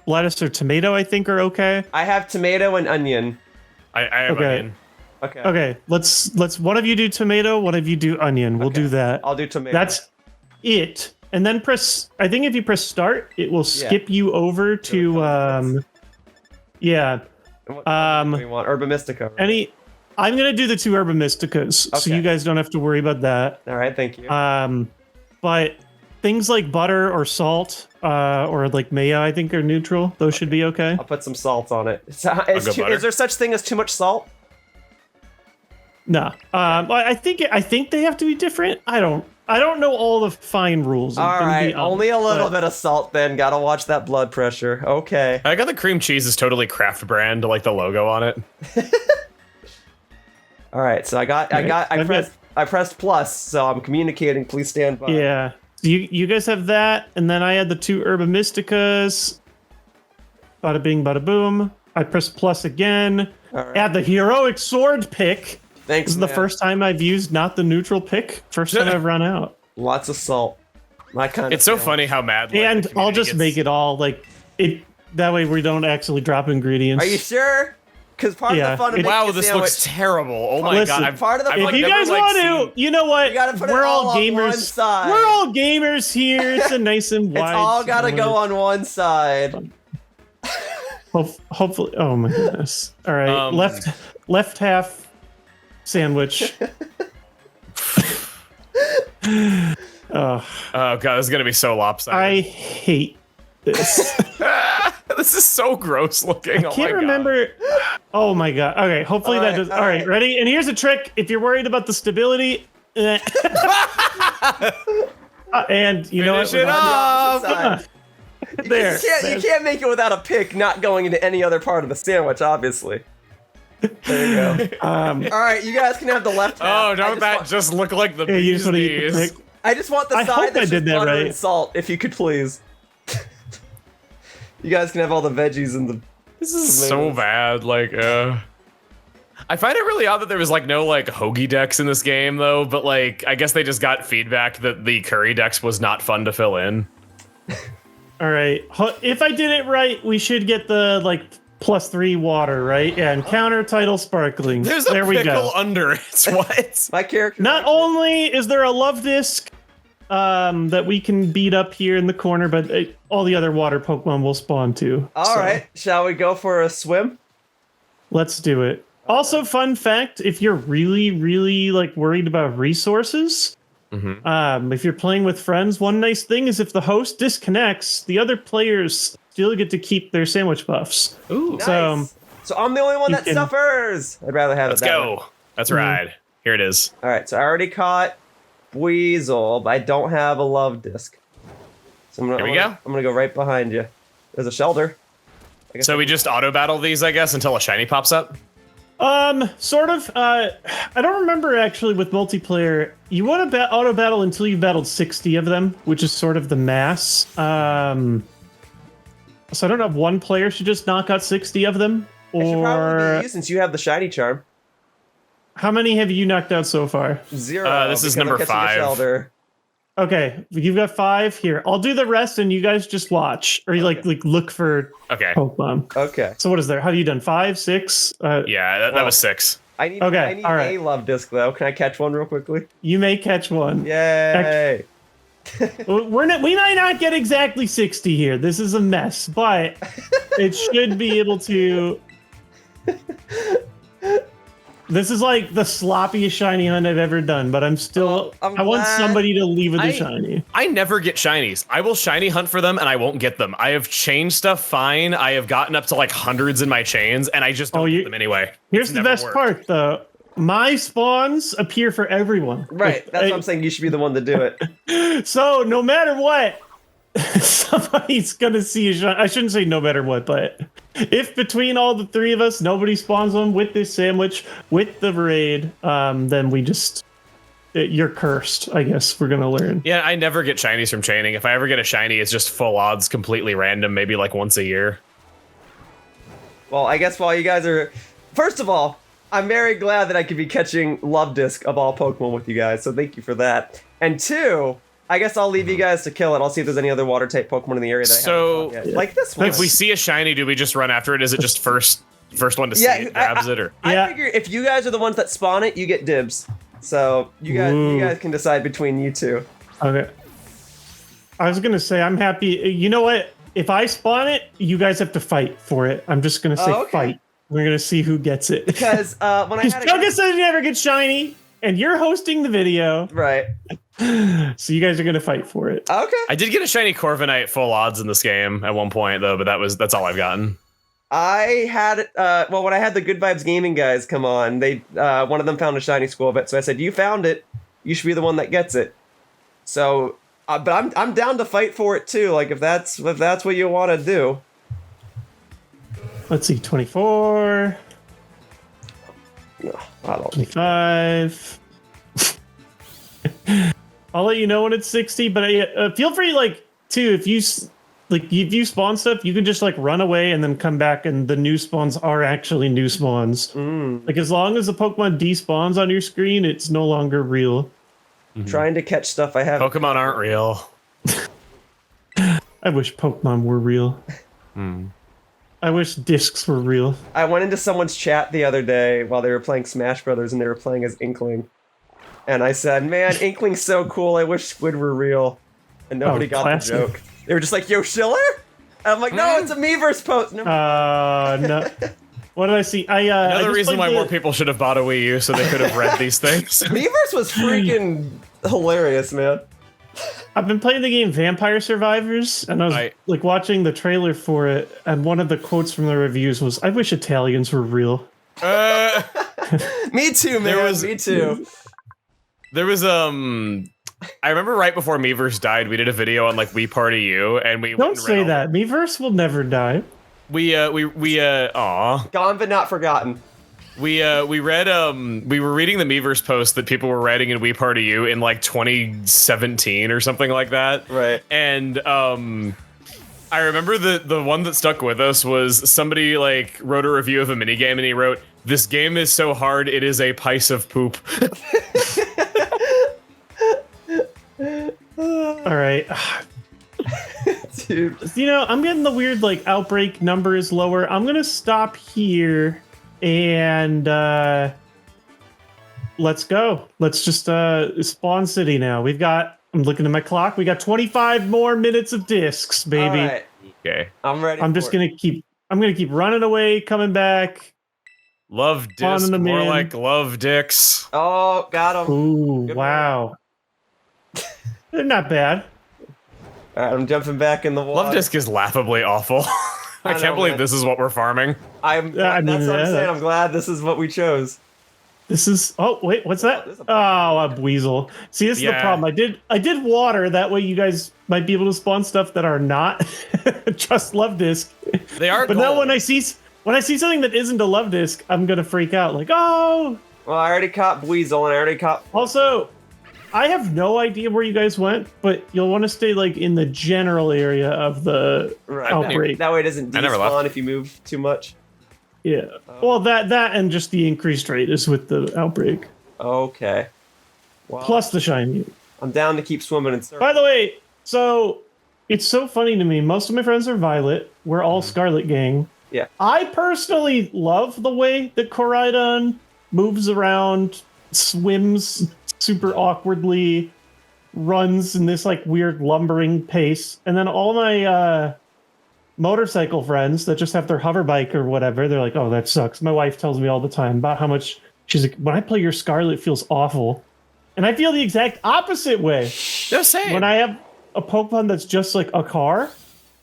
lettuce or tomato, I think are okay. I have tomato and onion. I have onion. Okay. Okay. Let's one of you do tomato, one of you do onion. We'll do that. I'll do tomato. That's it. And then I think if you press start, it will skip you over to yeah. What do we want? Herba Mystica. Right? I'm gonna do the 2 Herba Mysticas, so you guys don't have to worry about that. All right, thank you. But things like butter or salt, or like mayo, I think are neutral. Those should be okay. I'll put some salt on it. Is there such thing as too much salt? No. I think they have to be different. I don't know all the fine rules. All right, only a little bit of salt then. Gotta watch that blood pressure. Okay. I got the cream cheese is totally craft brand, like the logo on it. All right, so I pressed plus, so I'm communicating. Please stand by. Yeah. You guys have that, and then I had the 2 Herba Mysticas. Bada bing, bada boom. I press plus again. Right. Add the heroic sword pick. Thanks. This is the first time I've used not the neutral pick. First time I've run out. Lots of salt. My kind. It's so funny how mad. Like, and I'll just make it all like it. That way we don't actually drop ingredients. Are you sure? Because part of the fun of making a this sandwich, looks terrible. Oh my god! Part of the if you guys want to, you know what? We're all gamers. On one side. We're all gamers here. It's a nice and wide. It's all gotta go on one side. Hopefully. Oh my goodness! All right, left half sandwich. Oh god, this is gonna be so lopsided. I hate this. This is so gross looking. I can't remember. Oh my god. Okay, hopefully that does. All right, ready? And here's a trick. If you're worried about the stability, and you know what? Finish it off. There. You can't make it without a pick not going into any other part of the sandwich, obviously. There you go. All right, you guys can have the left half. Oh, don't just look like the you just want to eat the pick. I just want the side that's just butter and salt, if you could please. You guys can have all the veggies and the... This is so bad, like, I find it really odd that there was, like, no, like, hoagie decks in this game, though, but, like, I guess they just got feedback that the curry decks was not fun to fill in. All right. If I did it right, we should get the, like, +3 water, right? And counter title sparkling. There's a pickle under it. What? My character... Not only is there a Luvdisc that we can beat up here in the corner, but all the other water Pokemon will spawn too. All right, shall we go for a swim? Let's do it. Also, fun fact, if you're really, really like worried about resources, if you're playing with friends, one nice thing is if the host disconnects, the other players still get to keep their sandwich buffs. Ooh. Nice. So I'm the only one that suffers. I'd rather have Let's it that go. way. Let's ride. Here it is. All right, so I already caught Weasel, but I don't have a Luvdisc. So I'm gonna go right behind you. There's a Shellder. So we just auto battle these, I guess, until a shiny pops up. Sort of. I don't remember actually with multiplayer. You want to auto battle until you've battled 60 of them, which is sort of the mass. So I don't know if one player should just knock out 60 of them, It should probably be or you since you have the shiny charm. how many have you knocked out so far? 0. This is because I'm number catching a 5. Shellder. Okay, you've got 5 here. I'll do the rest, and you guys just watch or you like look for Okay. Pokemon. Okay. So what is there? Have you done 5, 6? Yeah, that was 6. I need Okay, all right. a Luvdisc though. Can I catch one real quickly? You may catch one. Yay! We might not get exactly 60 here. This is a mess, but it should be able to. This is like the sloppiest shiny hunt I've ever done, but I'm still. I'm I want glad- somebody to leave with a shiny. I never get shinies. I will shiny hunt for them and I won't get them. I have chained stuff fine. I have gotten up to like hundreds in my chains and I just don't get them anyway. Here's It's the never best worked. part, though. My spawns appear for everyone. Right. Like, That's what I'm saying. You should be the one to do it. So no matter what, somebody's gonna see a shiny. I shouldn't say no matter what, but if between all the 3 of us, nobody spawns them with this sandwich, with the raid, then we just you're cursed. I guess we're gonna learn. Yeah, I never get shinies from chaining. If I ever get a shiny, it's just full odds, completely random, maybe like once a year. Well, I guess while you guys are, first of all, I'm very glad that I could be catching Luvdisc of all Pokemon with you guys, so thank you for that. And 2, I guess I'll leave you guys to kill it. I'll see if there's any other water type Pokemon in the area that I haven't caught yet. Like this one. If we see a shiny, do we just run after it? Is it just first one to see Yeah, it grabs it? Or I figure if you guys are the ones that spawn it, you get dibs. So you guys can decide between you two. Okay. I was gonna say I'm happy. You know what? If I spawn it, you guys have to fight for it. I'm just gonna say okay. fight. We're gonna see who gets it. Because when I had Chugga says you never get shiny, and you're hosting the video, right. so you guys are gonna fight for it. Okay. I did get a shiny Corviknight full odds in this game at one point though, but that's all I've gotten. I had when I had the Good Vibes Gaming guys come on, they one of them found a shiny Squirrelbit, so I said, "You found it. You should be the one that gets it." So, but I'm down to fight for it too. Like if that's what you want to do. Let's see, 24, No, I don't. 25. I'll let you know when it's 60, but feel free, if you spawn stuff, you can just run away and then come back, and the new spawns are actually new spawns. Like as long as the Pokemon despawns on your screen, it's no longer real. Trying to catch stuff I haven't. Pokemon aren't real. I wish Pokemon were real. I wish discs were real. I went into someone's chat the other day while they were playing Smash Brothers and they were playing as Inkling. And I said, "Man, Inkling's so cool. I wish Squid were real." And nobody got classic. the joke. They were just like, "Yoshiller?" And I'm like, "No, it's a Miiverse post." No. No. What did I see? Another reason why more people should have bought a Wii U so they could have read these things. Miiverse was freaking hilarious, man. I've been playing the game Vampire Survivors, and I was watching the trailer for it, and one of the quotes from the reviews was, "I wish Italians were real." Me too, man. Me too. There was I remember right before Miiverse died, we did a video on Wii Party U, and we Don't say that. Miiverse will never die. Gone but not forgotten. We read we were reading the Miiverse post that people were writing in Wii Party U in 2017 or something like that. Right. And I remember the one that stuck with us was somebody wrote a review of a minigame and he wrote, "This game is so hard it is a piece of poop." All right. Dude. I'm getting the weird outbreak numbers lower. I'm gonna stop here and let's go. Let's just spawn city now. I'm looking at my clock. We got 25 more minutes of discs, baby. All right. Okay. I'm ready. I'm gonna keep running away, coming back. Love disc, Spawning them more in. like love dicks. Oh, got him. Ooh, Good wow. They're not bad. All right, I'm jumping back in the water. Love disc is laughably awful. I can't believe this is what we're farming. That's what I'm saying. I'm glad this is what we chose. This is. Oh wait, what's that? Oh, a weasel. See, this is the problem. I did water. That way, you guys might be able to spawn stuff that are not just Luvdisc. They are. But gold. now when when I see something that isn't a Luvdisc, I'm gonna freak out. Like, oh. Well, I already caught Weasel and I already caught. Also, I have no idea where you guys went, but you'll want to stay like in the general area of the outbreak. That way it doesn't despawn if you move too much. Yeah. Well, that and just the increased rate is with the outbreak. Okay. Well, plus the shiny. I'm down to keep swimming in circles. By the way, so it's so funny to me. Most of my friends are Violet. We're all Scarlet gang. Yeah. I personally love the way that Koraidon moves around, swims super awkwardly, runs in this like weird lumbering pace, and then all my motorcycle friends that just have their hover bike or whatever, they're like, oh, that sucks. My wife tells me all the time about how much she's like, when I play your Scarlet, it feels awful. And I feel the exact opposite way. Just saying. When I have a Pokemon that's just like a car,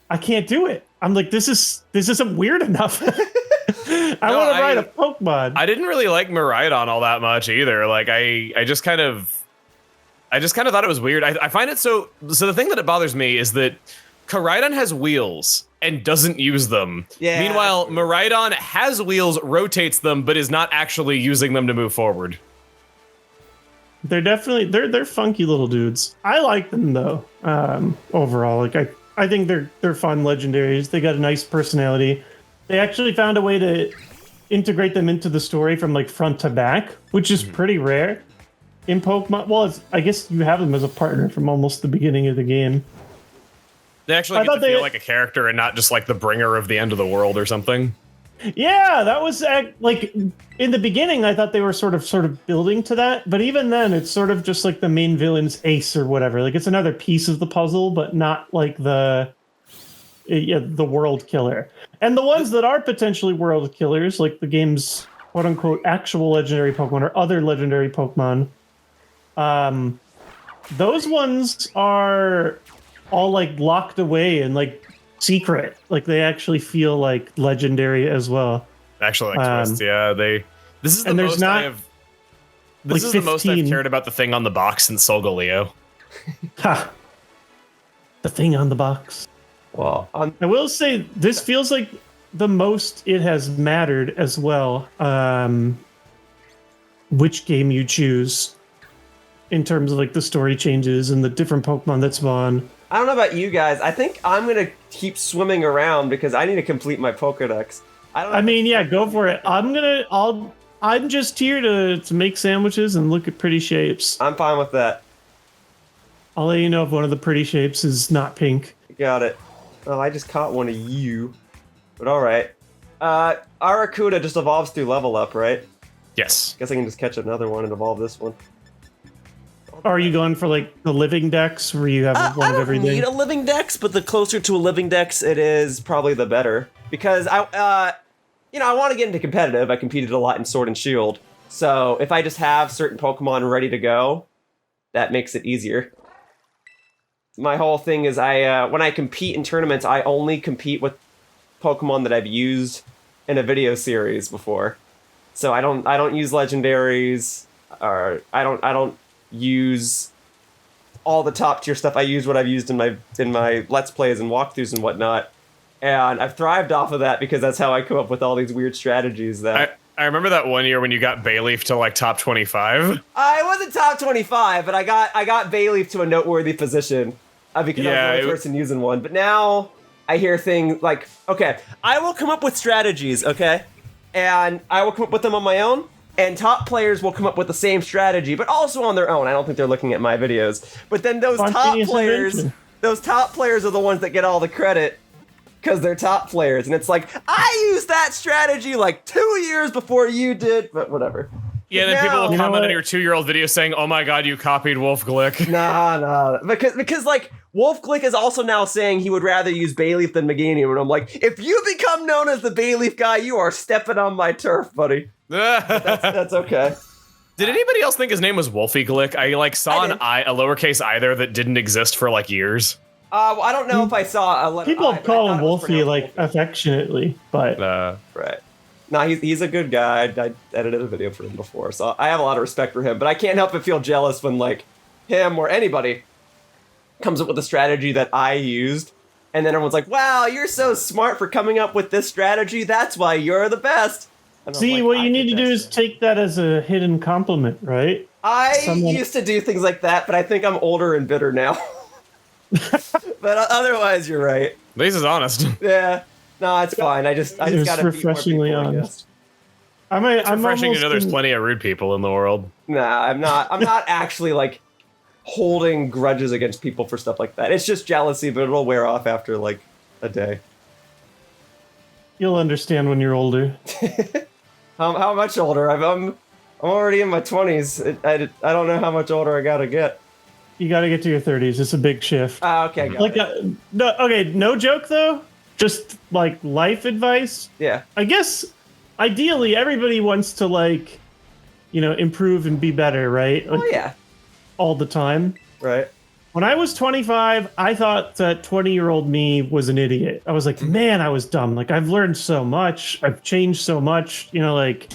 I can't do it. I'm like, this isn't weird enough. I want to ride a Pokemon. I didn't really like Miraidon all that much either. Like I just kind of thought it was weird. I find it so the thing that it bothers me is that Koraidon has wheels and doesn't use them. Yeah. Meanwhile, Miraidon has wheels, rotates them, but is not actually using them to move forward. They're definitely they're funky little dudes. I like them though. Overall, like I think they're fun legendaries. They got a nice personality. They actually found a way to integrate them into the story from like front to back, which is pretty rare in Pokemon. Well, I guess you have them as a partner from almost the beginning of the game. They actually get to feel like a character and not just like the bringer of the end of the world or something. Yeah, that was like in the beginning. I thought they were sort of building to that, but even then, it's sort of just like the main villain's ace or whatever. Like it's another piece of the puzzle, but not like the world killer. And the ones that are potentially world killers, like the game's quote unquote actual legendary Pokemon or other legendary Pokemon, those ones are all like locked away and like secret. Like they actually feel like legendary as well. Actually, like twist, yeah. This is the most I have. This is the most I've cared about the thing on the box since Solgaleo. Ha! The thing on the box. Well, I will say this feels like the most it has mattered as well. Which game you choose in terms of like the story changes and the different Pokemon that spawn. I don't know about you guys. I think I'm gonna keep swimming around because I need to complete my Pokedex. I mean, yeah, go for it. I'm just here to make sandwiches and look at pretty shapes. I'm fine with that. I'll let you know if one of the pretty shapes is not pink. Got it. Oh, I just caught one of you. But alright. Arrokuda just evolves through level up, right? Yes. Guess I can just catch another one and evolve this one. Are you going for like the living dex where you have one of everything? I don't need a living dex, but the closer to a living dex it is, probably the better. Because I want to get into competitive. I competed a lot in Sword and Shield. So if I just have certain Pokemon ready to go, that makes it easier. My whole thing is when I compete in tournaments, I only compete with Pokemon that I've used in a video series before. So I don't use legendaries, or I don't use all the top tier stuff. I use what I've used in my Let's Plays and walkthroughs and whatnot. And I've thrived off of that because that's how I come up with all these weird strategies that... I remember that one year when you got Bayleaf to like top 25. I wasn't top 25, but I got Bayleaf to a noteworthy position because I was the only person using one. But now I hear things like, okay, I will come up with strategies, okay? And I will come up with them on my own, and top players will come up with the same strategy, but also on their own. I don't think they're looking at my videos. But then those top players are the ones that get all the credit because they're top players. And it's like, I used that strategy like 2 years before you did, but whatever. Yeah, then people will comment on your 2-year-old video saying, "Oh my god, you copied Wolf Glick." Nah, because like Wolf Glick is also now saying he would rather use Bayleaf than Meganium, and I'm like, if you become known as the Bayleaf guy, you are stepping on my turf, buddy. That's okay. Did anybody else think his name was Wolfie Glick? I like saw a lowercase I there that didn't exist for like years. Well, I don't know if I saw a letter. People call him Wolfie like affectionately, but right. Nah, he's a good guy. I edited a video for him before, so I have a lot of respect for him. But I can't help but feel jealous when like him or anybody comes up with a strategy that I used, And then everyone's like, wow, you're so smart for coming up with this strategy. That's why you're the best. And I'm See, like, what I you need to think do that's is take that as a hidden compliment, right? I used to do things like that, but I think I'm older and bitter now. But otherwise, you're right. At least it's honest. Yeah. No, it's fine. I just gotta beat more refreshingly people, I honest. guess. It's refreshing to know there's plenty of rude people in the world. Nah, I'm not actually like holding grudges against people for stuff like that. It's just jealousy, but it'll wear off after like a day. You'll understand when you're older. How much older? I'm already in my 20s. I don't know how much older I gotta get. You got to get to your 30s. It's a big shift. Okay, got it. No joke though. Just like life advice. Yeah. I guess ideally everybody wants to like, improve and be better, right? Like, Oh yeah. all the time. Right. When I was 25, I thought that 20-year-old me was an idiot. I was like, man, I was dumb. Like, I've learned so much. I've changed so much, like,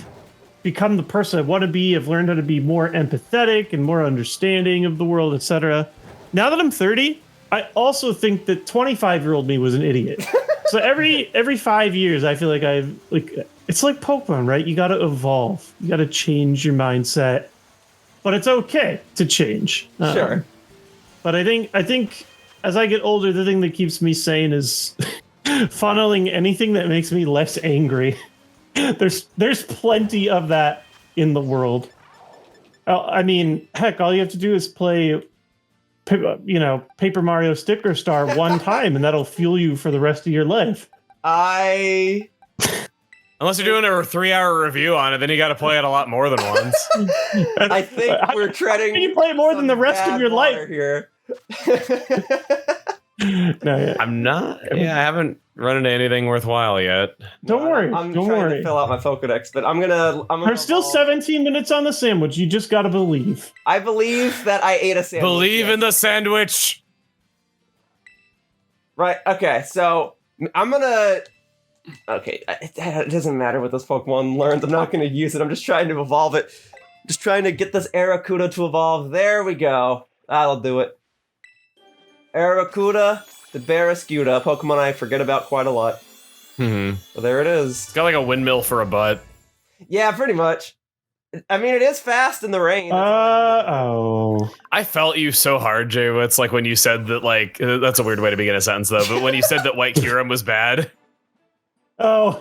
become the person I want to be. I've learned how to be more empathetic and more understanding of the world, etc. Now that I'm 30, I also think that 25-year-old me was an idiot. So every 5 years, I feel like it's like Pokemon, right? You got to evolve. You got to change your mindset. But it's okay to change. Sure. But I think as I get older, the thing that keeps me sane is funneling anything that makes me less angry. There's plenty of that in the world. I mean, heck, all you have to do is play, Paper Mario Sticker Star one time, and that'll fuel you for the rest of your life. Unless you're doing a 3-hour review on it, then you got to play it a lot more than once. I think we're treading. Can you play it more than the rest of your life here? No, yeah. I'm not. Yeah, I haven't run into anything worthwhile yet. Don't worry. I'm Don't trying worry. to fill out my Pokedex, but I'm gonna. There's still evolve. 17 minutes on the sandwich. You just gotta believe. I believe that I ate a sandwich. Believe yes. in the sandwich. Right. Okay. So I'm gonna. Okay. It doesn't matter what this Pokemon learns. I'm not gonna use it. I'm just trying to evolve it. Just trying to get this Arrokuda to evolve. There we go. That'll do it. Arrokuda, the Barraskewda, a Pokemon I forget about quite a lot. Hmm. So there it is. It's got like a windmill for a butt. Yeah, pretty much. I mean, it is fast in the rain. I felt you so hard, TheJWittz, like when you said that, like, that's a weird way to begin a sentence, though, but when you said that White Kyurem was bad. Oh,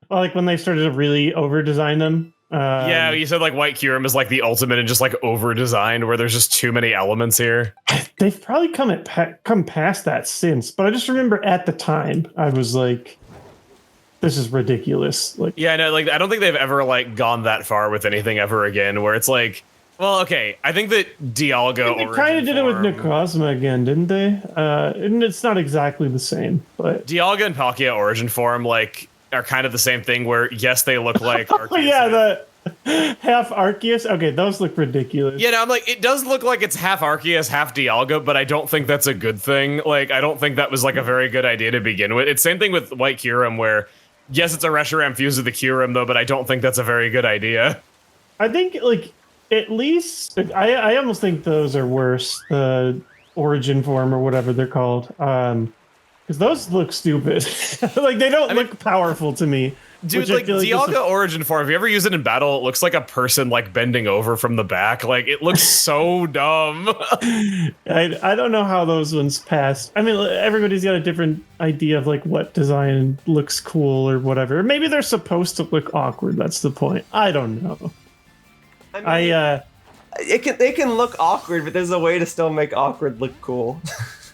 like when they started to really over-design them? Yeah, you said, like, White Kyurem is, like, the ultimate and just, like, over-designed, where there's just too many elements here. They've probably come past that since, but I just remember at the time, I was like, this is ridiculous. Like, yeah, no, like, I don't think they've ever, like, gone that far with anything ever again, where it's like, well, okay, I think that Dialga... They kind of did it with Necrozma again, didn't they? And it's not exactly the same, but... Dialga and Palkia Origin Form, like, are kind of the same thing, where, yes, they look like Arceus. Oh, yeah, the half Arceus. Okay, those look ridiculous. Yeah, no, I'm like, it does look like it's half Arceus, half Dialga, but I don't think that's a good thing. Like, I don't think that was, like, a very good idea to begin with. It's same thing with White Kyurem, where, yes, it's a Reshiram fused with the Kyurem, though, but I don't think that's a very good idea. I think, like, at least... I almost think those are worse. The Origin Form or whatever they're called. Because those look stupid. Like, they don't look powerful to me. Dude, like, Dialga Origin Form, if you ever use it in battle, it looks like a person, like, bending over from the back. Like, it looks so dumb. I don't know how those ones pass. I mean, everybody's got a different idea of, like, what design looks cool or whatever. Maybe they're supposed to look awkward. That's the point. I don't know. I mean, they can look awkward, but there's a way to still make awkward look cool.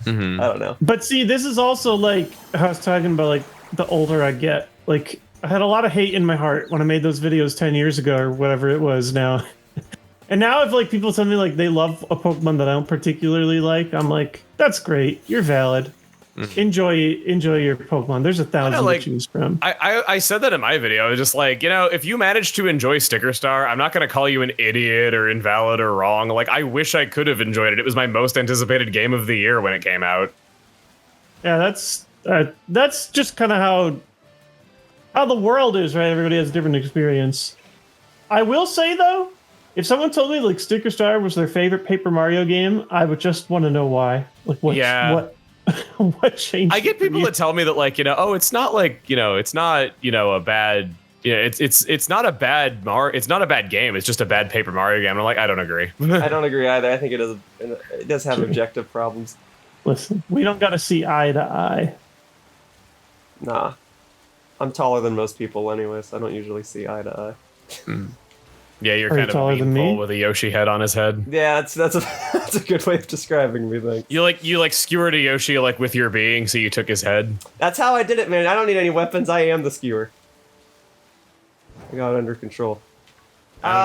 Mm-hmm. I don't know. But see, this is also like I was talking about, like, the older I get. Like, I had a lot of hate in my heart when I made those videos 10 years ago or whatever it was now. And now if, like, people tell me, like, they love a Pokemon that I don't particularly like, I'm like, that's great. You're valid. Mm-hmm. Enjoy your Pokemon. There's 1,000 to choose from. I said that in my video. I was just like, if you manage to enjoy Sticker Star, I'm not going to call you an idiot or invalid or wrong. Like, I wish I could have enjoyed it. It was my most anticipated game of the year when it came out. Yeah, that's just kind of how the world is, right? Everybody has a different experience. I will say, though, if someone told me, like, Sticker Star was their favorite Paper Mario game, I would just want to know why. Like, what? What changed? I get for people you? that tell me that like, oh, it's not like, it's not, a bad, it's not a bad it's not a bad game. It's just a bad Paper Mario game. And I'm like, I don't agree. I don't agree either. I think it does have objective problems. Listen, we don't got to see eye to eye. Nah. I'm taller than most people anyway, so I don't usually see eye to eye. Yeah, you're Are you kind of taller a than mean me? bull with a Yoshi head on his head. Yeah, that's a good way of describing me, thanks. You skewered a Yoshi like with your being, so you took his head. That's how I did it, man. I don't need any weapons. I am the skewer. I got it under control. I don't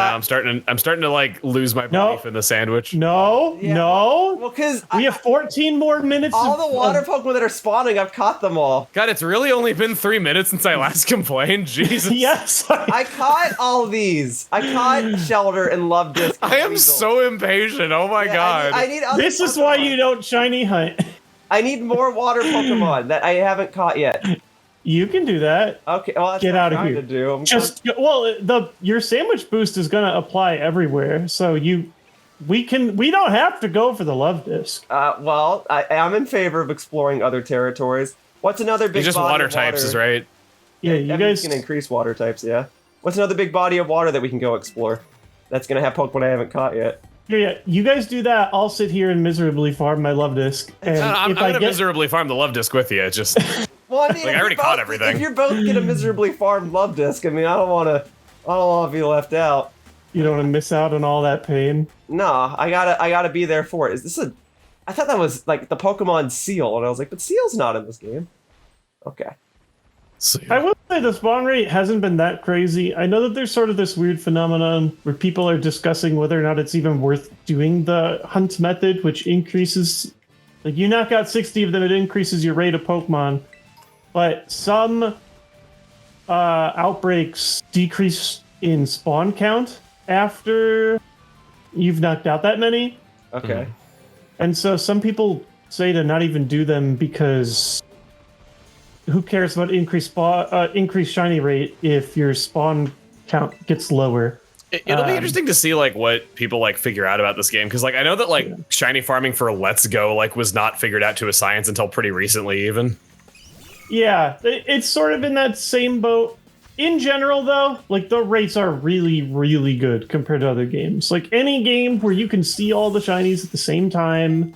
know. I'm starting to like lose my belief in the sandwich. No, Yeah. no. Well, because We have 14 more minutes. all the water Pokemon that are spawning, I've caught them all. God, it's really only been 3 minutes since I last complained. Jesus. Yes. I caught all these. I caught Shellder and Luvdisc. I am so impatient. Oh my God. I need other This is why Pokemon. you don't shiny hunt. I need more water Pokemon that I haven't caught yet. You can do that. Okay, well, that's Get what out I'm of trying here. to do. Your sandwich boost is gonna apply everywhere, so we don't have to go for the love disc. Well, I am in favor of exploring other territories. What's another big It's just body water of types, is right? Yeah, I you mean, guys can increase water types, yeah. What's another big body of water that we can go explore? That's gonna have Pokemon I haven't caught yet. Yeah, you guys do that. I'll sit here and miserably farm my love disc. And I'm if gonna I get miserably farm the love disc with you. It's just Well, I mean, Like, I if already you're caught both- everything. If you're both get a miserably farmed Luvdisc, I mean, I don't want to be left out. you don't want to miss out on all that pain. No, I gotta be there for it. Is this I thought that was like the Pokemon Seal, and I was like, but Seal's not in this game. Okay. I will say the spawn rate hasn't been that crazy. I know that there's sort of this weird phenomenon where people are discussing whether or not it's even worth doing the hunt method, which increases, like you knock out 60 of them, it increases your rate of Pokemon. But some outbreaks decrease in spawn count after you've knocked out that many. Okay. And so some people say to not even do them because who cares about increased shiny rate if your spawn count gets lower? It'll be interesting to see like what people like figure out about this game, because like I know that like shiny farming for Let's Go like was not figured out to a science until pretty recently even. Yeah, it's sort of in that same boat. In general, though, like the rates are really, really good compared to other games. Like any game where you can see all the shinies at the same time,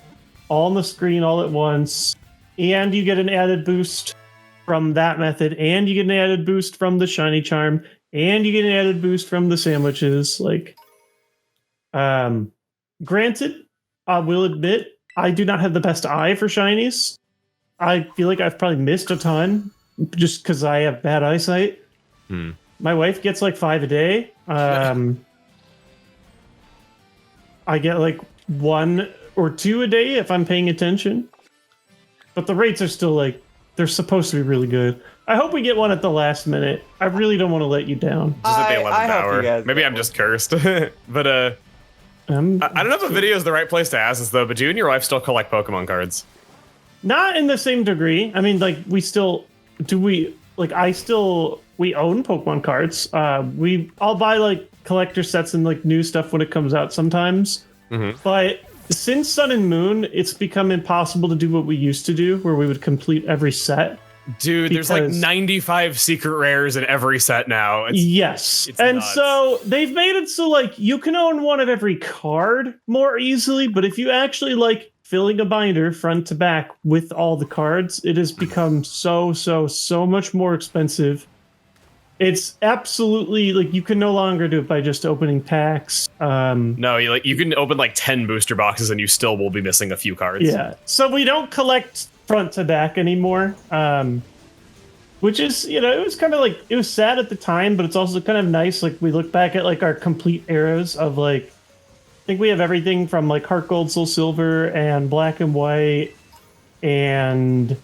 all on the screen all at once, and you get an added boost from that method, and you get an added boost from the shiny charm, and you get an added boost from the sandwiches. Like, granted, I will admit I do not have the best eye for shinies. I feel like I've probably missed a ton just because I have bad eyesight. My wife gets like 5 a day. I get like 1 or 2 a day if I'm paying attention. But the rates are still like, they're supposed to be really good. I hope we get one at the last minute. I really don't want to let you down. Just at the I 11th hope you hour. guys Maybe get I'm one. just cursed. But I don't know if a video is the right place to ask this though, but do you and your wife still collect Pokemon cards? Not in the same degree. I mean, like, we still... we own Pokemon cards. I'll buy, like, collector sets and, like, new stuff when it comes out sometimes. But since Sun and Moon, it's become impossible to do what we used to do, where we would complete every set. Dude, there's like Because- 95 secret rares in every set now. Yes. it's And nuts. so they've made it so, like, you can own one of every card more easily, but if you actually, like, filling a binder front to back with all the cards, it has become so much more expensive. It's absolutely, like, you can no longer do it by just opening packs. No, you can open like 10 booster boxes and you still will be missing a few cards. Yeah. So we don't collect front to back anymore. Which is, it was kind of like, it was sad at the time, but it's also kind of nice. Like, we look back at like our complete eras of like, I think we have everything from like Heart Gold, Soul Silver, and Black and White, and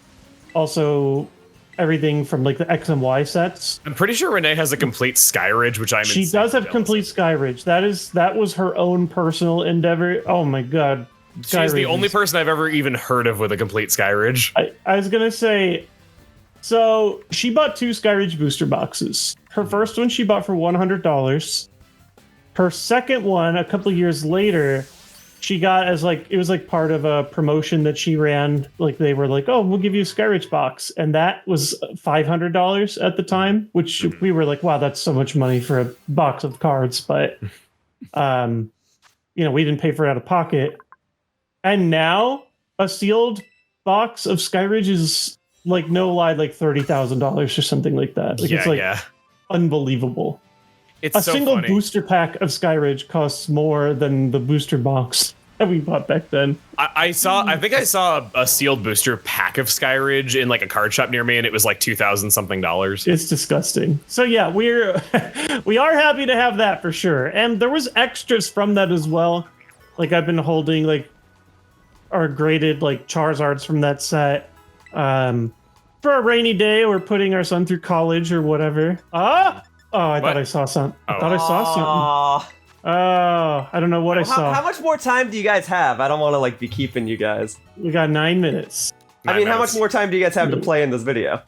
also everything from like the X and Y sets. I'm pretty sure Renee has a complete Skyridge, which I'm She insanely does have jealous complete Skyridge. That was her own personal endeavor. Oh my god. of. She's the Skyridge only is- person I've ever even heard of with a complete Skyridge. I was gonna say, so she bought 2 Skyridge booster boxes. Her first one she bought for $100. Her second one, a couple of years later, she got as like it was like part of a promotion that she ran. Like they were like, "Oh, we'll give you a Skyrich box," and that was $500 at the time, which we were like, "Wow, that's so much money for a box of cards." But we didn't pay for it out of pocket. And now a sealed box of Skyrich is like no lie, like $30,000 or something like that. Like, it's like unbelievable. It's a so single funny. booster pack of Skyrich costs more than the booster box that we bought back then. I think I saw a sealed booster pack of Skyrich in like a card shop near me, and it was like $2,000 something. It's disgusting. So yeah, we are happy to have that for sure. And there was extras from that as well. Like I've been holding like our graded like Charizards from that set. For a rainy day, we're putting our son through college or whatever. I thought I saw something. I thought I saw something. Oh, I don't know what I saw. How much more time do you guys have? I don't want to like be keeping you guys. We got 9 minutes. How much more time do you guys have to play in this video?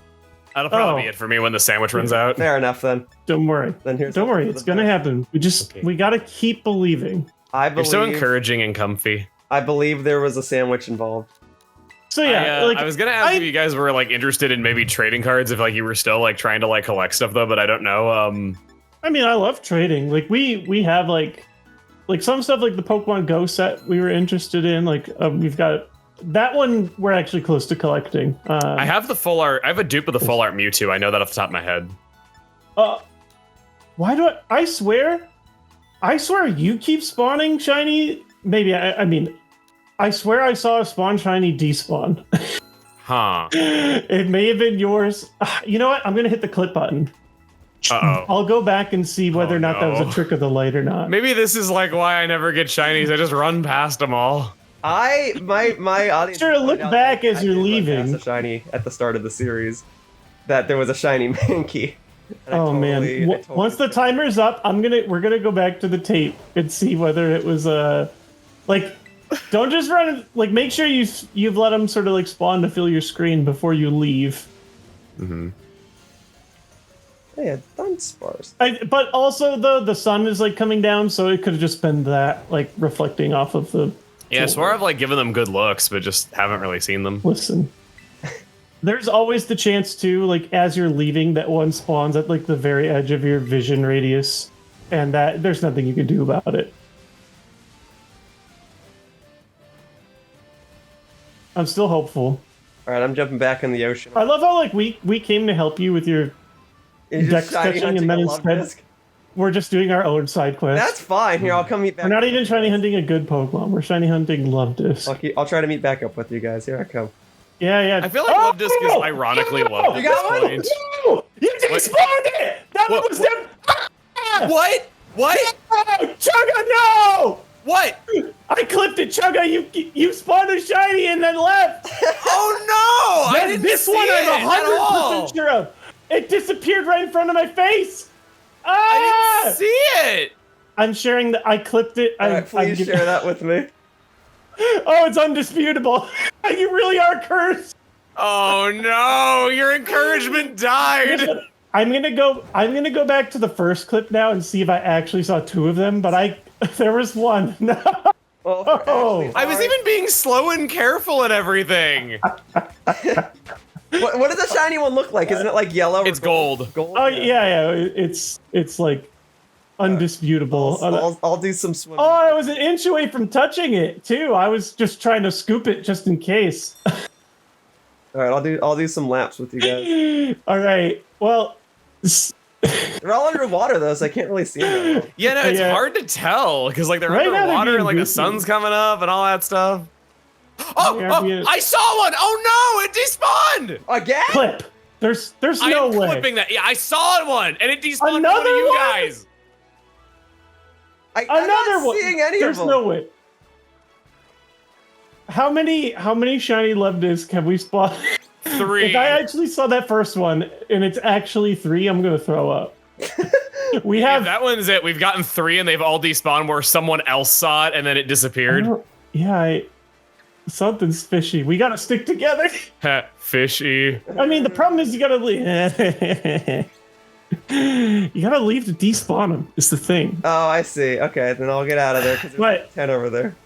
That'll probably be it for me when the sandwich runs out. Fair enough then. Don't worry. Don't worry. It's gonna happen. We gotta keep believing. You're so encouraging and comfy. I believe there was a sandwich involved. So yeah, I was gonna ask if you guys were like interested in maybe trading cards, if like you were still like trying to like collect stuff though, but I don't know. I mean, I love trading. Like we have like some stuff like the Pokemon Go set we were interested in. Like we've got that one. We're actually close to collecting. I have the full art. I have a dupe of the full art Mewtwo. I know that off the top of my head. Why do I swear you keep spawning shiny. Maybe I mean. I swear I saw a spawn shiny despawn. Huh. It may have been yours. You know what? I'm going to hit the clip button. Uh-oh. I'll go back and see whether or not that was a trick of the light or not. Maybe this is like why I never get shinies. I just run past them all. My audience. Sure, look back as you're leaving. A shiny at the start of the series. That there was a shiny Mankey. Man! Once the timer's up, we're gonna go back to the tape and see whether it was like. Don't just run. Like, make sure you've let them sort of like spawn to fill your screen before you leave. Mm-hmm. Yeah, Dunsparce. But also the sun is like coming down, so it could have just been that like reflecting off of the. Yeah, so I've like given them good looks, but just haven't really seen them. Listen, there's always the chance too, like as you're leaving, that one spawns at like the very edge of your vision radius, and that there's nothing you can do about it. I'm still hopeful. All right, I'm jumping back in the ocean. I love how like we came to help you with your dex fetching, and then instead we're just doing our own side quest. That's fine. Here, I'll come meet back. We're not even shiny hunting a good Pokemon. We're shiny hunting Luvdisc. I'll try to meet back up with you guys. Here I come. Yeah. I feel like Luvdisc is ironically loved at this point. No! You despawned it! That one was them! What? Chugga, no! What? I clipped it, Chugga. You spawned a shiny and then left. Oh no! This one I'm 100% sure of. It disappeared right in front of my face. I didn't see it. I'm sharing that I clipped it. Please share that with me. Oh, it's undisputable. You really are cursed. Oh no! Your encouragement died. I'm gonna go back to the first clip now and see if I actually saw two of them, but there was one. No. Oh, I was even being slow and careful and everything. What does the shiny one look like? Isn't it like yellow? It's gold. Gold. Oh yeah. It's like undisputable. I'll do some swimming. Oh, I was an inch away from touching it too. I was just trying to scoop it just in case. All right, I'll do some laps with you guys. All right. Well, they're all underwater though, so I can't really see them. Yeah, no, it's hard to tell because like they're underwater and like the sun's coming up and all that stuff. Oh, I saw one! Oh no, it despawned! Again? Clip. There's no way. I'm clipping that. Yeah, I saw one and it despawned Another one of you one? guys. I'm not seeing any There's of them. no way. How many shiny Luvdisc have we spawned? 3. If I actually saw that first one and it's actually 3, I'm gonna throw up. We have that one's it. We've gotten 3 and they've all despawned where someone else saw it and then it disappeared. Something's fishy. We gotta stick together. Fishy. I mean, the problem is you gotta leave. You gotta leave to despawn them. Is the thing. Oh, I see. Okay, then I'll get out of there because there's 10 over there.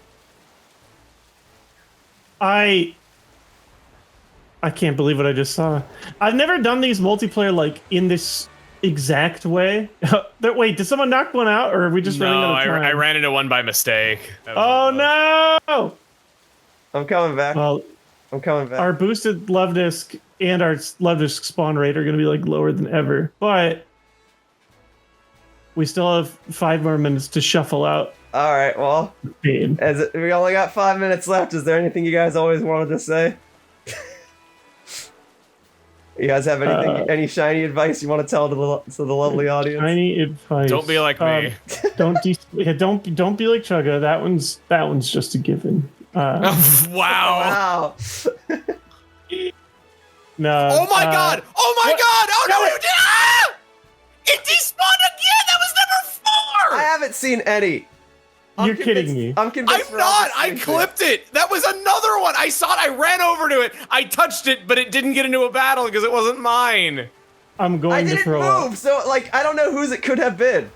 I can't believe what I just saw. I've never done these multiplayer like in this exact way. Wait, did someone knock one out, or are we just running out of time? I ran into one by mistake. Oh no! I'm coming back. Well, I'm coming back. our boosted Luvdisc and our Luvdisc spawn rate are going to be like lower than ever, but we still have 5 more minutes to shuffle out. All right, well, we only got 5 minutes left. Is there anything you guys always wanted to say? You guys have anything, any shiny advice you want to tell to the lovely audience? Shiny advice. Don't be like me. Don't be like Chugga. That one's just a given. Wow. Wow. No. Oh my god! Oh my god! Oh no! You did! Ah! It despawned again! That was number 4! I haven't seen any. You're kidding me. I'm convinced. I'm not! I clipped it! That was another one! I saw it, I ran over to it, I touched it, but it didn't get into a battle because it wasn't mine. I'm going to throw up. I didn't move, so like I don't know whose it could have been.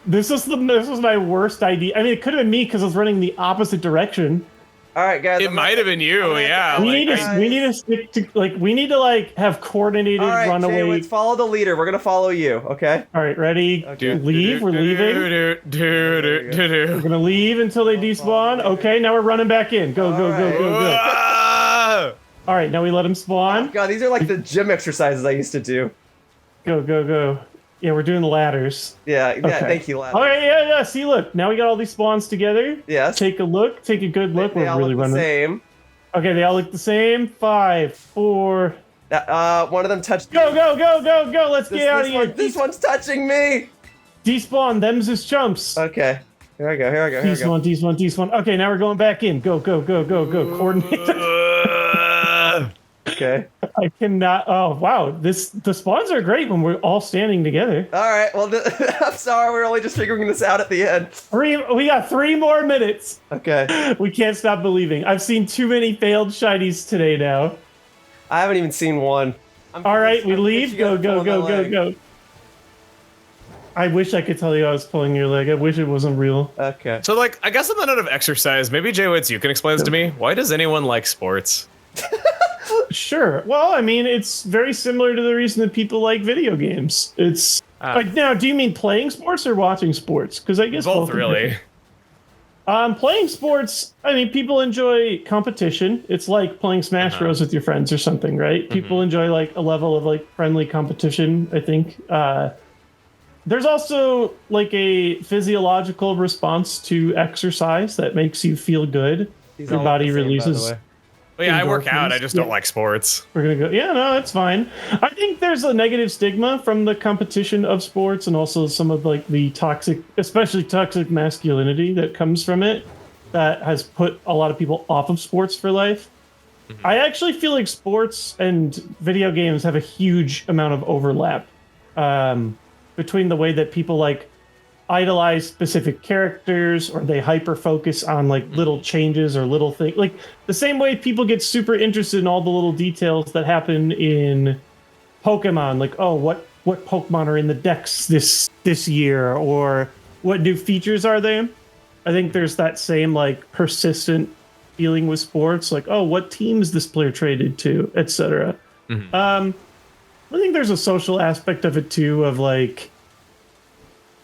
This was my worst idea. I mean, it could have been me because I was running the opposite direction. All right, guys. It might have been you, yeah. We need to stick to we need to like have coordinated runaway. Let's follow the leader. We're gonna follow you, okay? All right, ready? Okay. Leave. We're leaving. We're gonna leave until they despawn. Okay, now we're running back in. Go. All right, now we let them spawn. Oh, God, these are like the gym exercises I used to do. Go. Yeah, we're doing the ladders. Yeah, Okay. thank you, ladders. All right, yeah. See, look, now we got all these spawns together. Yes. Take a look. Take a good look. They all really look running. the same. Okay, they all look the same. 5, 4. One of them touched. Go. Let's get out of here. This one's touching me. Despawn. Them's his chumps. Okay. Here I go. Despawn. Okay, now we're going back in. Go. Coordinate. Okay. I cannot. Oh, wow. The spawns are great when we're all standing together. All right. Well, I'm sorry. We're only just figuring this out at the end. We got 3 more minutes. Okay. We can't stop believing. I've seen too many failed shinies today now. I haven't even seen one. All right, we leave. Go. I wish I could tell you I was pulling your leg. I wish it wasn't real. Okay. So, like, I guess on the note of exercise, maybe TheJWittz, you can explain this to me. Why does anyone like sports? Sure. Well, I mean, it's very similar to the reason that people like video games. It's like, now, do you mean playing sports or watching sports? Because I guess both really. Playing sports, I mean, people enjoy competition. It's like playing Smash Bros with your friends or something, right? People enjoy like a level of like friendly competition, I think. There's also like a physiological response to exercise that makes you feel good. Your body releases. Well, yeah, I work out. I just don't like sports. We're gonna go. Yeah, no, it's fine. I think there's a negative stigma from the competition of sports, and also some of like the toxic, especially toxic masculinity that comes from it, that has put a lot of people off of sports for life. I actually feel like sports and video games have a huge amount of overlap between the way that people like idolize specific characters, or they hyper focus on like little changes or little things, like the same way people get super interested in all the little details that happen in Pokemon, like, oh, what Pokemon are in the Dex this year, or what new features are there. I think there's that same like persistent feeling with sports, like, oh, what team is this player traded to, etc. I think there's a social aspect of it too, of like,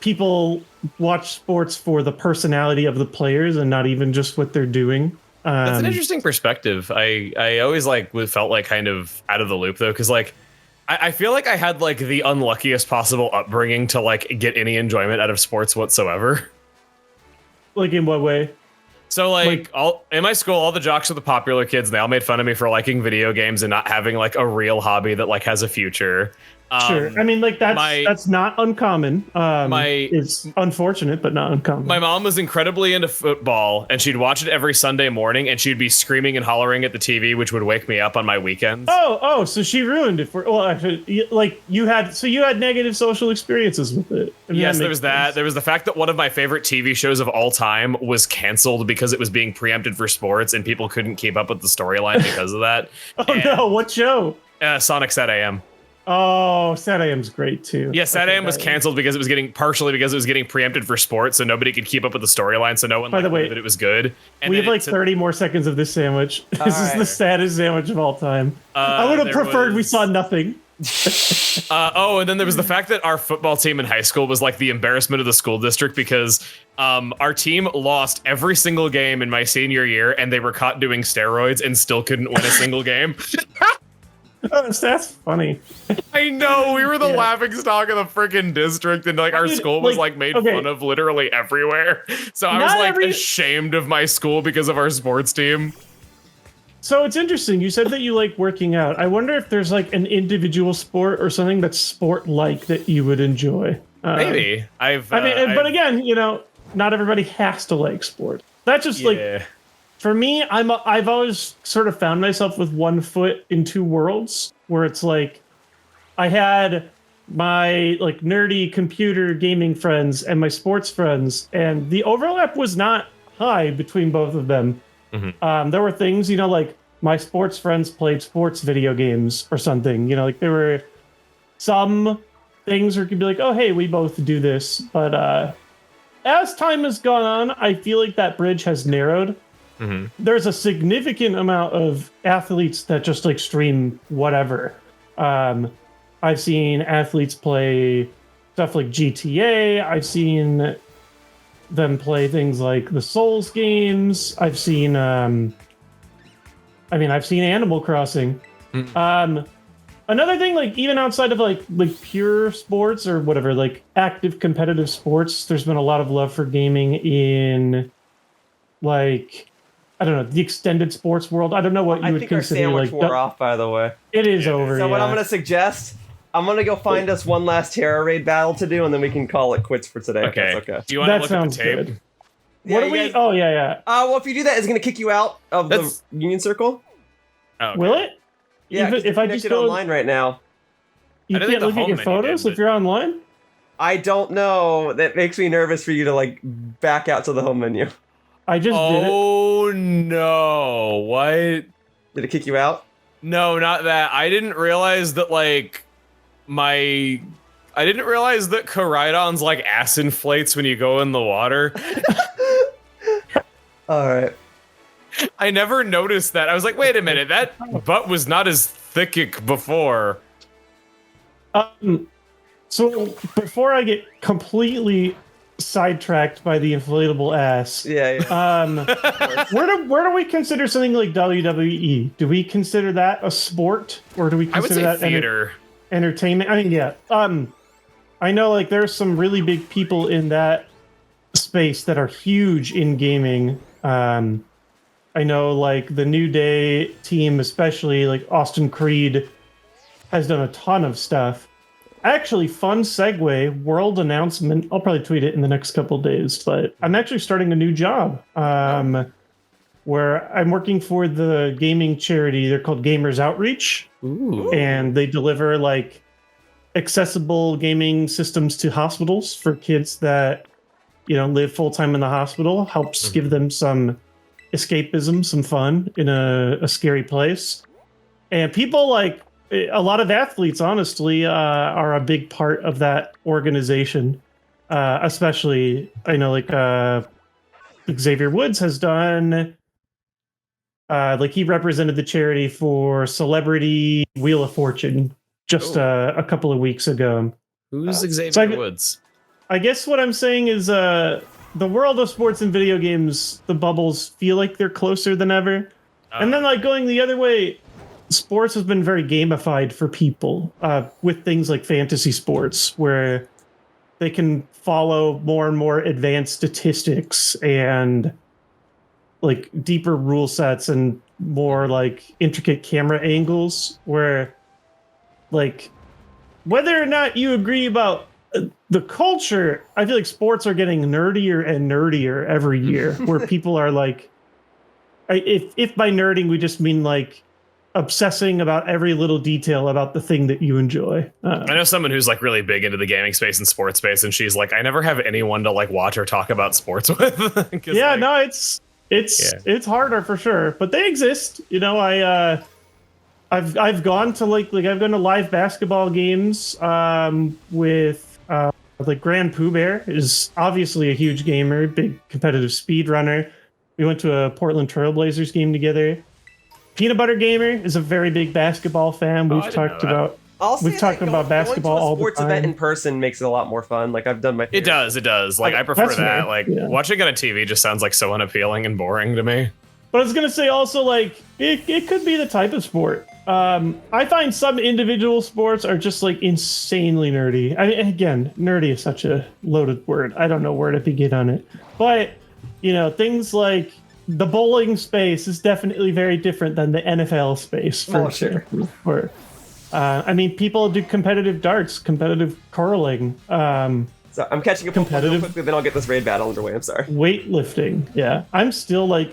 people watch sports for the personality of the players and not even just what they're doing. That's an interesting perspective. I always like felt like kind of out of the loop though, because like I feel like I had like the unluckiest possible upbringing to like get any enjoyment out of sports whatsoever. Like in what way? So like all in my school, all the jocks are the popular kids. And they all made fun of me for liking video games and not having like a real hobby that like has a future. Sure. I mean, like that's not uncommon. It's unfortunate, but not uncommon. My mom was incredibly into football, and she'd watch it every Sunday morning, and she'd be screaming and hollering at the TV, which would wake me up on my weekends. Oh, so she ruined it for. Well, actually, like you had negative social experiences with it. I mean, yes, there was that. There was the fact that one of my favorite TV shows of all time was canceled because it was being preempted for sports, and people couldn't keep up with the storyline because of that. No, what show? Sonic Set AM. Oh, SatAM's great too. Yeah, SatAM was canceled because it was getting preempted for sports, so nobody could keep up with the storyline. So no one knew that it was good. And we have like 30 more seconds of this sandwich. This is the saddest sandwich of all time. I would have preferred we saw nothing. And then there was the fact that our football team in high school was like the embarrassment of the school district because our team lost every single game in my senior year, and they were caught doing steroids and still couldn't win a single game. That's funny. I know, we were the laughing stock of the freaking district, and like our school was like made fun of literally everywhere. So I was like ashamed of my school because of our sports team. So it's interesting. You said that you like working out. I wonder if there's like an individual sport or something that's sport-like that you would enjoy. Maybe. But again, you know, not everybody has to like sport. That's just like, for me, I've always sort of found myself with one foot in two worlds, where it's like, I had my like nerdy computer gaming friends and my sports friends, and the overlap was not high between both of them. Mm-hmm. There were things, you know, like my sports friends played sports video games or something, you know, like there were some things where you could be like, oh, hey, we both do this. But as time has gone on, I feel like that bridge has narrowed. Mm-hmm. There's a significant amount of athletes that just like stream whatever. I've seen athletes play stuff like GTA. I've seen them play things like the Souls games. I've seen Animal Crossing. Another thing, like even outside of like pure sports or whatever, like active competitive sports, there's been a lot of love for gaming in like, I don't know, the extended sports world. I don't know what you would consider. I think our sandwich wore off, by the way. It is over. So what I'm going to suggest, I'm going to go find us one last Tera raid battle to do, and then we can call it quits for today. Okay. Okay. Do you want to look at the tape? Good. What do we? Guys, oh yeah. Well, if you do that, it's going to kick you out of the Union Circle. Oh, okay. Will it? Yeah, if I just go online right now, you can't look at your photos if you're online. I don't know. That makes me nervous for you to like back out to the home menu. I just did it. Oh no! What? Did it kick you out? No, not that. I didn't realize that Koraidon's like ass inflates when you go in the water. All right. I never noticed that. I was like, wait a minute, that butt was not as thick before. So before I get completely sidetracked by the inflatable ass, where do we consider something like WWE? Do we consider that a sport, or do we consider that theater entertainment? I mean, yeah. I know like there's some really big people in that space that are huge in gaming. I know like the New Day team, especially like Austin Creed, has done a ton of stuff. Actually, fun segue, world announcement. I'll probably tweet it in the next couple of days, but I'm actually starting a new job where I'm working for the gaming charity. They're called Gamers Outreach. Ooh. And they deliver like accessible gaming systems to hospitals for kids that, you know, live full time in the hospital. Helps give them some escapism, some fun in a scary place. And people like a lot of athletes, honestly, are a big part of that organization. Especially, I know like Xavier Woods has done, like he represented the charity for Celebrity Wheel of Fortune just a couple of weeks ago. Who's Xavier Woods? I guess what I'm saying is the world of sports and video games, the bubbles feel like they're closer than ever. And then like going the other way, sports has been very gamified for people with things like fantasy sports, where they can follow more and more advanced statistics and like deeper rule sets and more like intricate camera angles, where like whether or not you agree about the culture, I feel like sports are getting nerdier and nerdier every year, where people are like, if by nerding we just mean like obsessing about every little detail about the thing that you enjoy. I know someone who's like really big into the gaming space and sports space, and she's like, I never have anyone to like watch or talk about sports with. Yeah, like, no, it's harder for sure, but they exist. You know, I've gone to like I've gone to live basketball games with like Grand Pooh Bear is obviously a huge gamer, big competitive speed runner. We went to a Portland Trailblazers game together. Peanut Butter Gamer is a very big basketball fan. We've talked about basketball all the time. Sports event in person makes it a lot more fun. Like I've done my favorite. It does. Like I prefer that. Fair. Like watching it on TV just sounds like so unappealing and boring to me. But I was gonna say also like it could be the type of sport. I find some individual sports are just like insanely nerdy. I mean, again, nerdy is such a loaded word. I don't know where to begin on it. But things like the bowling space is definitely very different than the NFL space. For sure. I mean, people do competitive darts, competitive curling. So I'm catching up real quickly, then I'll get this raid battle underway. I'm sorry. Weightlifting. Yeah, I'm still like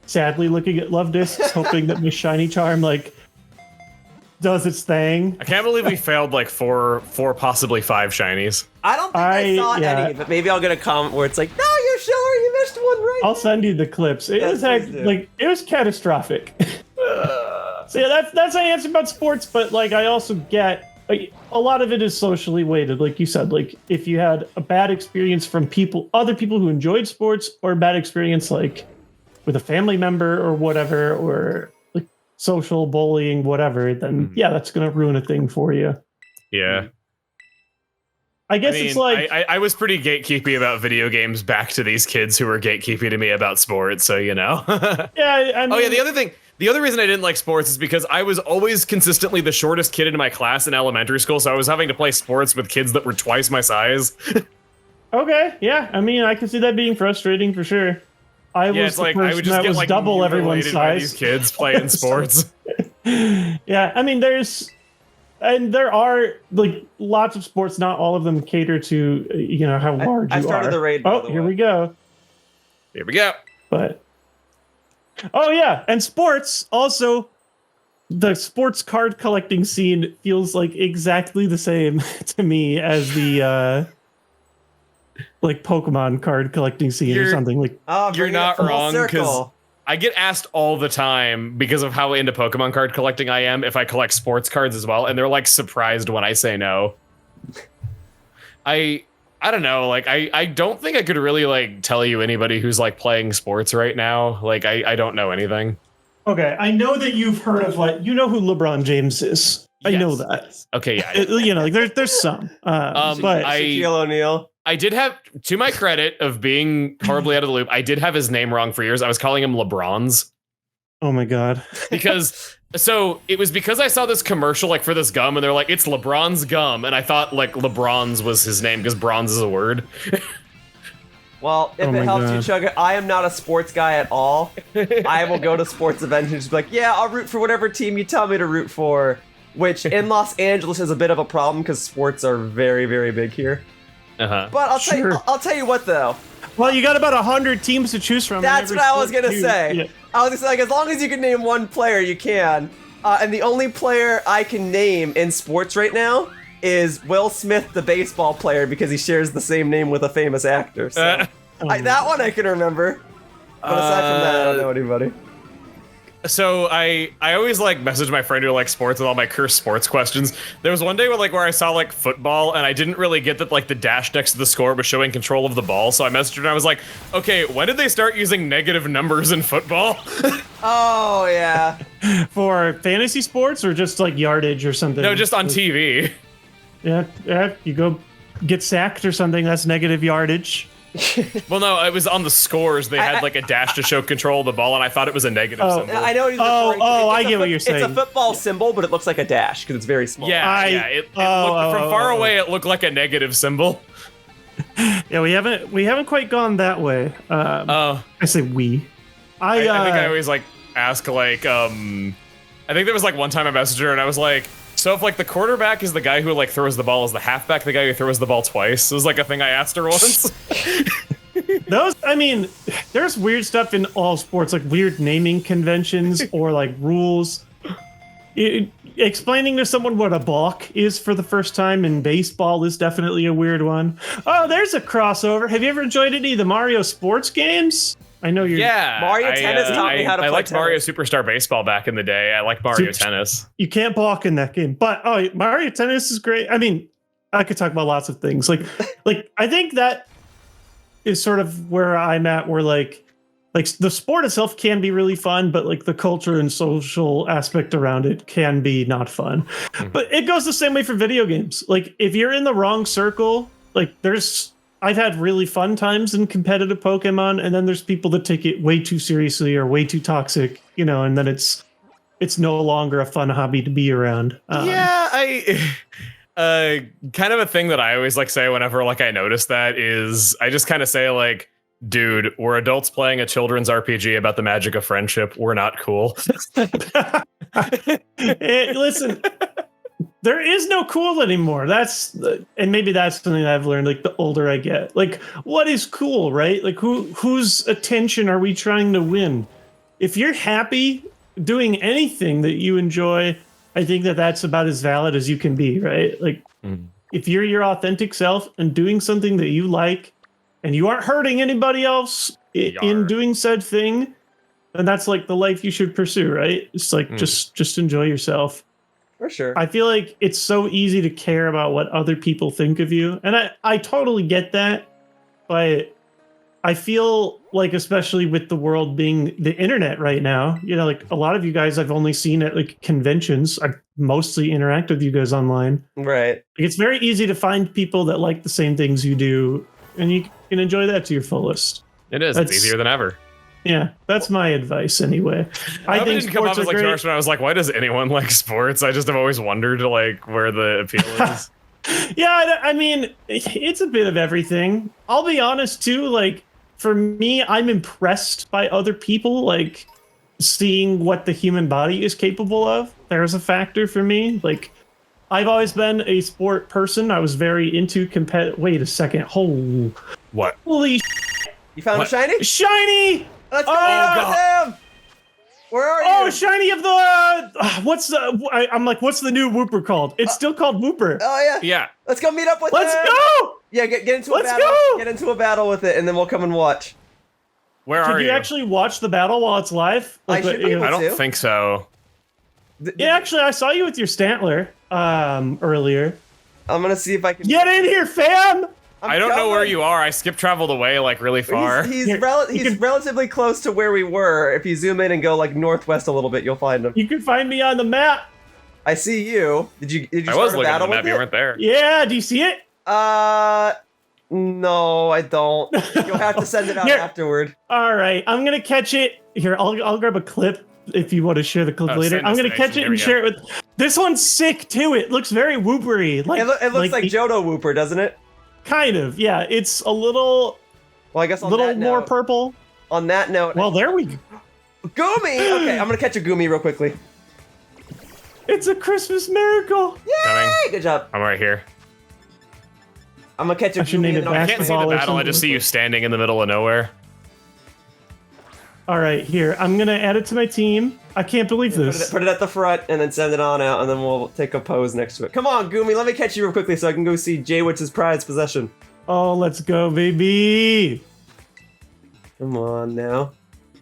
sadly looking at Luvdisc, hoping that my shiny charm does its thing. I can't believe we failed like four, possibly 5 shinies. I don't think I saw any, but maybe I'll get a comment where it's like, "No, Yoshiller, you missed one right." I'll send you the clips. It was catastrophic. So yeah, that's my answer about sports. But like, I also get a lot of it is socially weighted, like you said. Like if you had a bad experience from other people who enjoyed sports, or a bad experience like with a family member or whatever, or like social bullying, whatever, then that's gonna ruin a thing for you. Yeah. I guess it's like I was pretty gatekeepy about video games back to these kids who were gatekeepy to me about sports, so Yeah, I mean, the other reason I didn't like sports is because I was always consistently the shortest kid in my class in elementary school, so I was having to play sports with kids that were twice my size. Okay, yeah. I mean, I can see that being frustrating for sure. I was double everyone's size. These kids playing sports. Yeah, I mean, there are like lots of sports. Not all of them cater to how large you are. I started the raid. Oh, here we go. Here we go. But and sports also. The sports card collecting scene feels like exactly the same to me as the like Pokemon card collecting scene or something. Like you're not wrong, because I get asked all the time because of how into Pokemon card collecting I am if I collect sports cards as well, and they're like surprised when I say no. I don't know, like I don't think I could really like tell you anybody who's like playing sports right now. Like I don't know anything. Okay, I know that you've heard of who LeBron James is. Yes. I know that. Okay, yeah. Like there's some. But Shaquille O'Neal. I did have, to my credit of being horribly out of the loop, I did have his name wrong for years. I was calling him LeBron's. Oh my god. Because it was because I saw this commercial like for this gum, and they're like, it's LeBron's gum, and I thought like LeBron's was his name because bronze is a word. Well, if it helps you, Chugga, I am not a sports guy at all. I will go to sports events and just be like, yeah, I'll root for whatever team you tell me to root for, which in Los Angeles is a bit of a problem because sports are very, very big here. Uh-huh. But I'll tell you what though. Well, you got about 100 teams to choose from. That's what I was gonna say. Yeah. I was gonna say, like, as long as you can name one player, you can. And the only player I can name in sports right now is Will Smith, the baseball player, because he shares the same name with a famous actor. So that one I can remember. But aside from that, I don't know anybody. So I always like message my friend who likes sports with all my cursed sports questions. There was one day where I saw like football and I didn't really get that like the dash next to the score was showing control of the ball. So I messaged her and I was like, okay, when did they start using negative numbers in football? Oh yeah. For fantasy sports or just like yardage or something? No, just on TV. Yeah. You go get sacked or something. That's negative yardage. Well, no, it was on the scores. They had like a dash to show control of the ball, and I thought it was a negative symbol. I know what he's referring to. I get what you're saying. It's a football symbol, but it looks like a dash because it's very small. Yeah, from far away, it looked like a negative symbol. Yeah, we haven't quite gone that way. I say we. I think I always like ask like I think there was like one time I messaged her and I was like, so if like the quarterback is the guy who like throws the ball, is the halfback the guy who throws the ball twice? It was like a thing I asked her once. There's weird stuff in all sports, like weird naming conventions or like rules. Explaining to someone what a balk is for the first time in baseball is definitely a weird one. Oh, there's a crossover. Have you ever enjoyed any of the Mario sports games? I know you're. Yeah, Mario Tennis taught me how to I play liked Mario tennis. Superstar Baseball back in the day. I like Mario Tennis. You can't balk in that game. But Mario Tennis is great. I mean, I could talk about lots of things. Like I think that is sort of where I'm at. Where like the sport itself can be really fun, but like the culture and social aspect around it can be not fun. But it goes the same way for video games. Like if you're in the wrong circle, like I've had really fun times in competitive Pokemon, and then there's people that take it way too seriously or way too toxic, and then it's no longer a fun hobby to be around. Yeah, kind of a thing that I always like say whenever like I notice that is I just kind of say like, dude, we're adults playing a children's RPG about the magic of friendship. We're not cool. Listen. There is no cool anymore. And maybe that's something that I've learned. Like the older I get, like what is cool, right? Like whose attention are we trying to win? If you're happy doing anything that you enjoy, I think that's about as valid as you can be, right? Like if you're your authentic self and doing something that you like, and you aren't hurting anybody else in doing said thing, then that's like the life you should pursue, right? It's like just enjoy yourself. For sure. I feel like it's so easy to care about what other people think of you. And I totally get that. But I feel like, especially with the world being the internet right now, like a lot of you guys I've only seen at like conventions. I mostly interact with you guys online. Right. Like, it's very easy to find people that like the same things you do. And you can enjoy that to your fullest. It is. It's easier than ever. Yeah, that's my advice anyway. I think didn't come up sports as are like great. Josh when I was like, why does anyone like sports? I just have always wondered like where the appeal is. Yeah, I mean, it's a bit of everything. I'll be honest too, like for me, I'm impressed by other people, like seeing what the human body is capable of. There's a factor for me. Like I've always been a sport person. I was very into wait a second. What? Holy You found a shiny? shiny! Let's go with him! Where are you? Oh, shiny of the I'm like, what's the new Wooper called? It's still called Wooper. Oh yeah. Yeah. Let's go meet up with him. Let's go! Yeah, get into a Let's battle. go! Get into a battle with it, and then we'll come and watch. Where are Did you actually watch the battle while it's live? I should be able I don't to. think so. Yeah, actually, I saw you with your Stantler earlier. I'm gonna see if I can Get in here, fam! I don't know where you are. I skip traveled away like really far. He's Here, relatively close to where we were. If you zoom in and go like northwest a little bit, you'll find him. You can find me on the map. I see you. Did you I start was a looking at battle the map. with You it? weren't there. Yeah, do you see it? No, I don't. You'll have to send it out Here. afterward. All right, I'm gonna catch it. Here, I'll grab a clip if you want to share the clip later. send I'm gonna destination. catch it Here and we go. share it with. This one's sick too. It looks very whoopery. Like It looks like Johto Wooper, doesn't it? kind of. Yeah, it's a little Well, I guess on little that more note, purple. on that note, Well, there we go. Goomy. Okay, I'm gonna catch a Goomy real quickly. It's a Christmas miracle. Coming. Hey, good job. I'm right here. I'm gonna catch a I should Goomy. name it and I'll I catch can't see Basketball the or battle. I just something. see you standing in the middle of nowhere. All right, here. I'm gonna add it to my team. I can't believe this. Put it at the front and then send it on out, and then we'll take a pose next to it. Come on, Goomy, let me catch you real quickly so I can go see TheJWitt's prized possession. Oh, let's go, baby. Come on now.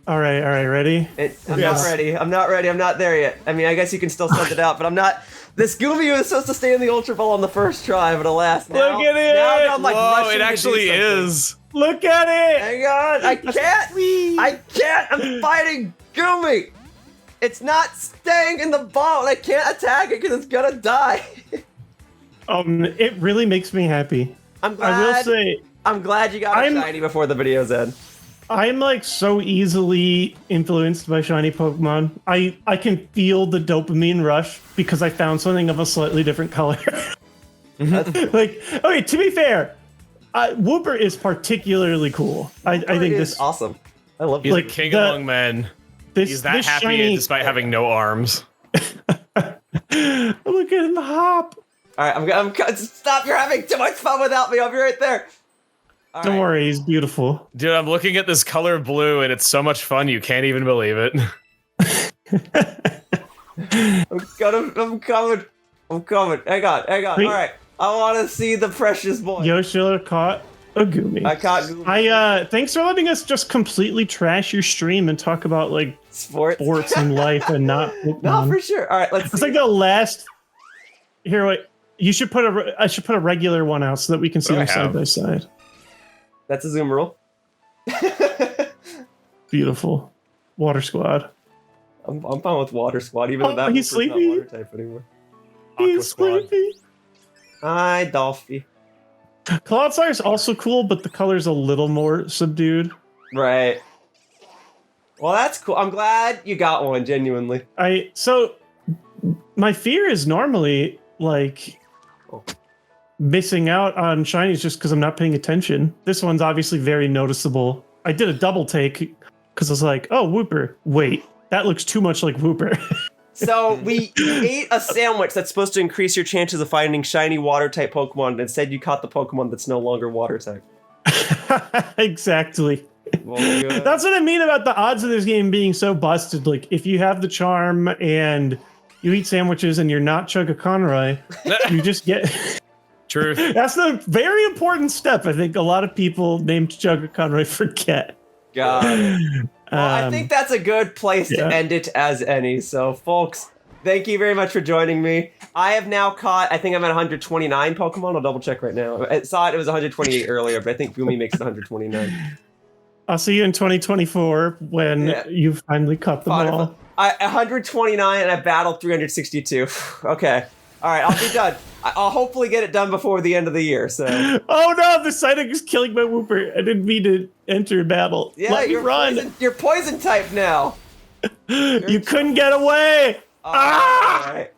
All right, ready? I'm Yes. not ready. I'm not ready. I'm not there yet. I mean, I guess you can still send it out, but I'm not. This Goomy was supposed to stay in the Ultra Ball on the first try, but alas, now, Look at it! Now I'm like Whoa, rushing it to do actually something. is. Look at it! Hang on, I can't. I can't. I'm fighting Goomy. It's not staying in the ball, and I can't attack it because it's gonna die. It really makes me happy. I'm glad. I will say, I'm glad you got a shiny before the video's end. I'm like so easily influenced by shiny Pokemon. I can feel the dopamine rush because I found something of a slightly different color. Like, okay, to be fair, Wooper is particularly cool. I think It is this awesome. I love He's it. Like, the king the- among men. He's that this happy shiny, despite having no arms. Look at him hop. All right, I'm stop. You're having too much fun without me. I'll be right there. All Don't right. worry, he's beautiful. Dude, I'm looking at this color blue and it's so much fun you can't even believe it. I'm coming. Hang on. Wait. All right. I want to see the precious boy. Yoshiller caught. A Goomy. I caught Goomy. Thanks for letting us just completely trash your stream and talk about like Sports and life and not Pokemon. No, for sure. All right, let's It's see. like the last. Here, wait. You should put I should put a regular one out so that we can see them side by side. That's a zoom rule. Beautiful. Water Squad. I'm fine with Water Squad, even though that he's Wooper's not sleepy. water type anymore. He's sleepy. Hi, Dolphy. Cloudsire's also cool, but the color's a little more subdued. Right. Well, that's cool. I'm glad you got one, genuinely. So my fear is normally like missing out on shinies just because I'm not paying attention. This one's obviously very noticeable. I did a double take because I was like, oh, Wooper. Wait, that looks too much like Wooper. So you ate a sandwich that's supposed to increase your chances of finding shiny water-type Pokemon, and instead you caught the Pokemon that's no longer water-type. Exactly. Well, good. That's what I mean about the odds of this game being so busted. Like, if you have the charm and you eat sandwiches and you're not Chuggaaconroy, you just get... Truth. That's the very important step I think a lot of people named Chuggaaconroy forget. Got it. Well, I think that's a good place to end it as any. So, folks, thank you very much for joining me. I have now caught, I think I'm at 129 Pokemon. I'll double check right now. I saw it was 128 earlier, but I think Goomy makes it 129. I'll see you in 2024 when you finally caught them all. 129 and I battled 362. Okay. All right, I'll be done. I'll hopefully get it done before the end of the year. So. Oh no, the Psyduck is killing my Wooper. I didn't mean to enter battle. Yeah, Let me run. You're poison type now. You couldn't get away. All right.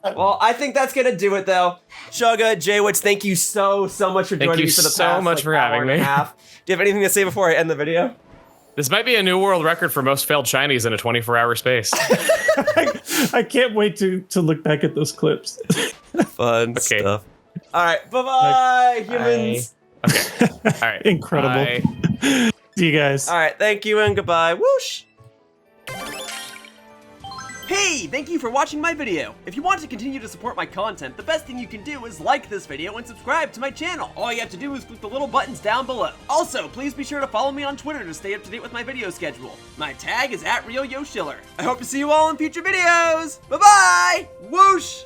Well, I think that's gonna do it though. TheJWittz, thank you so much for joining me for the past hour and a half. Do you have anything to say before I end the video? This might be a new world record for most failed shinies in a 24-hour space. I can't wait to look back at those clips. Fun stuff. All right, bye-bye, humans. Okay. All right. Incredible. Bye. See you guys. All right, thank you and goodbye. Whoosh. Hey, thank you for watching my video. If you want to continue to support my content, the best thing you can do is like this video and subscribe to my channel. All you have to do is click the little buttons down below. Also, please be sure to follow me on Twitter to stay up to date with my video schedule. My tag is @RealYoshiller. I hope to see you all in future videos. Bye-bye! Whoosh!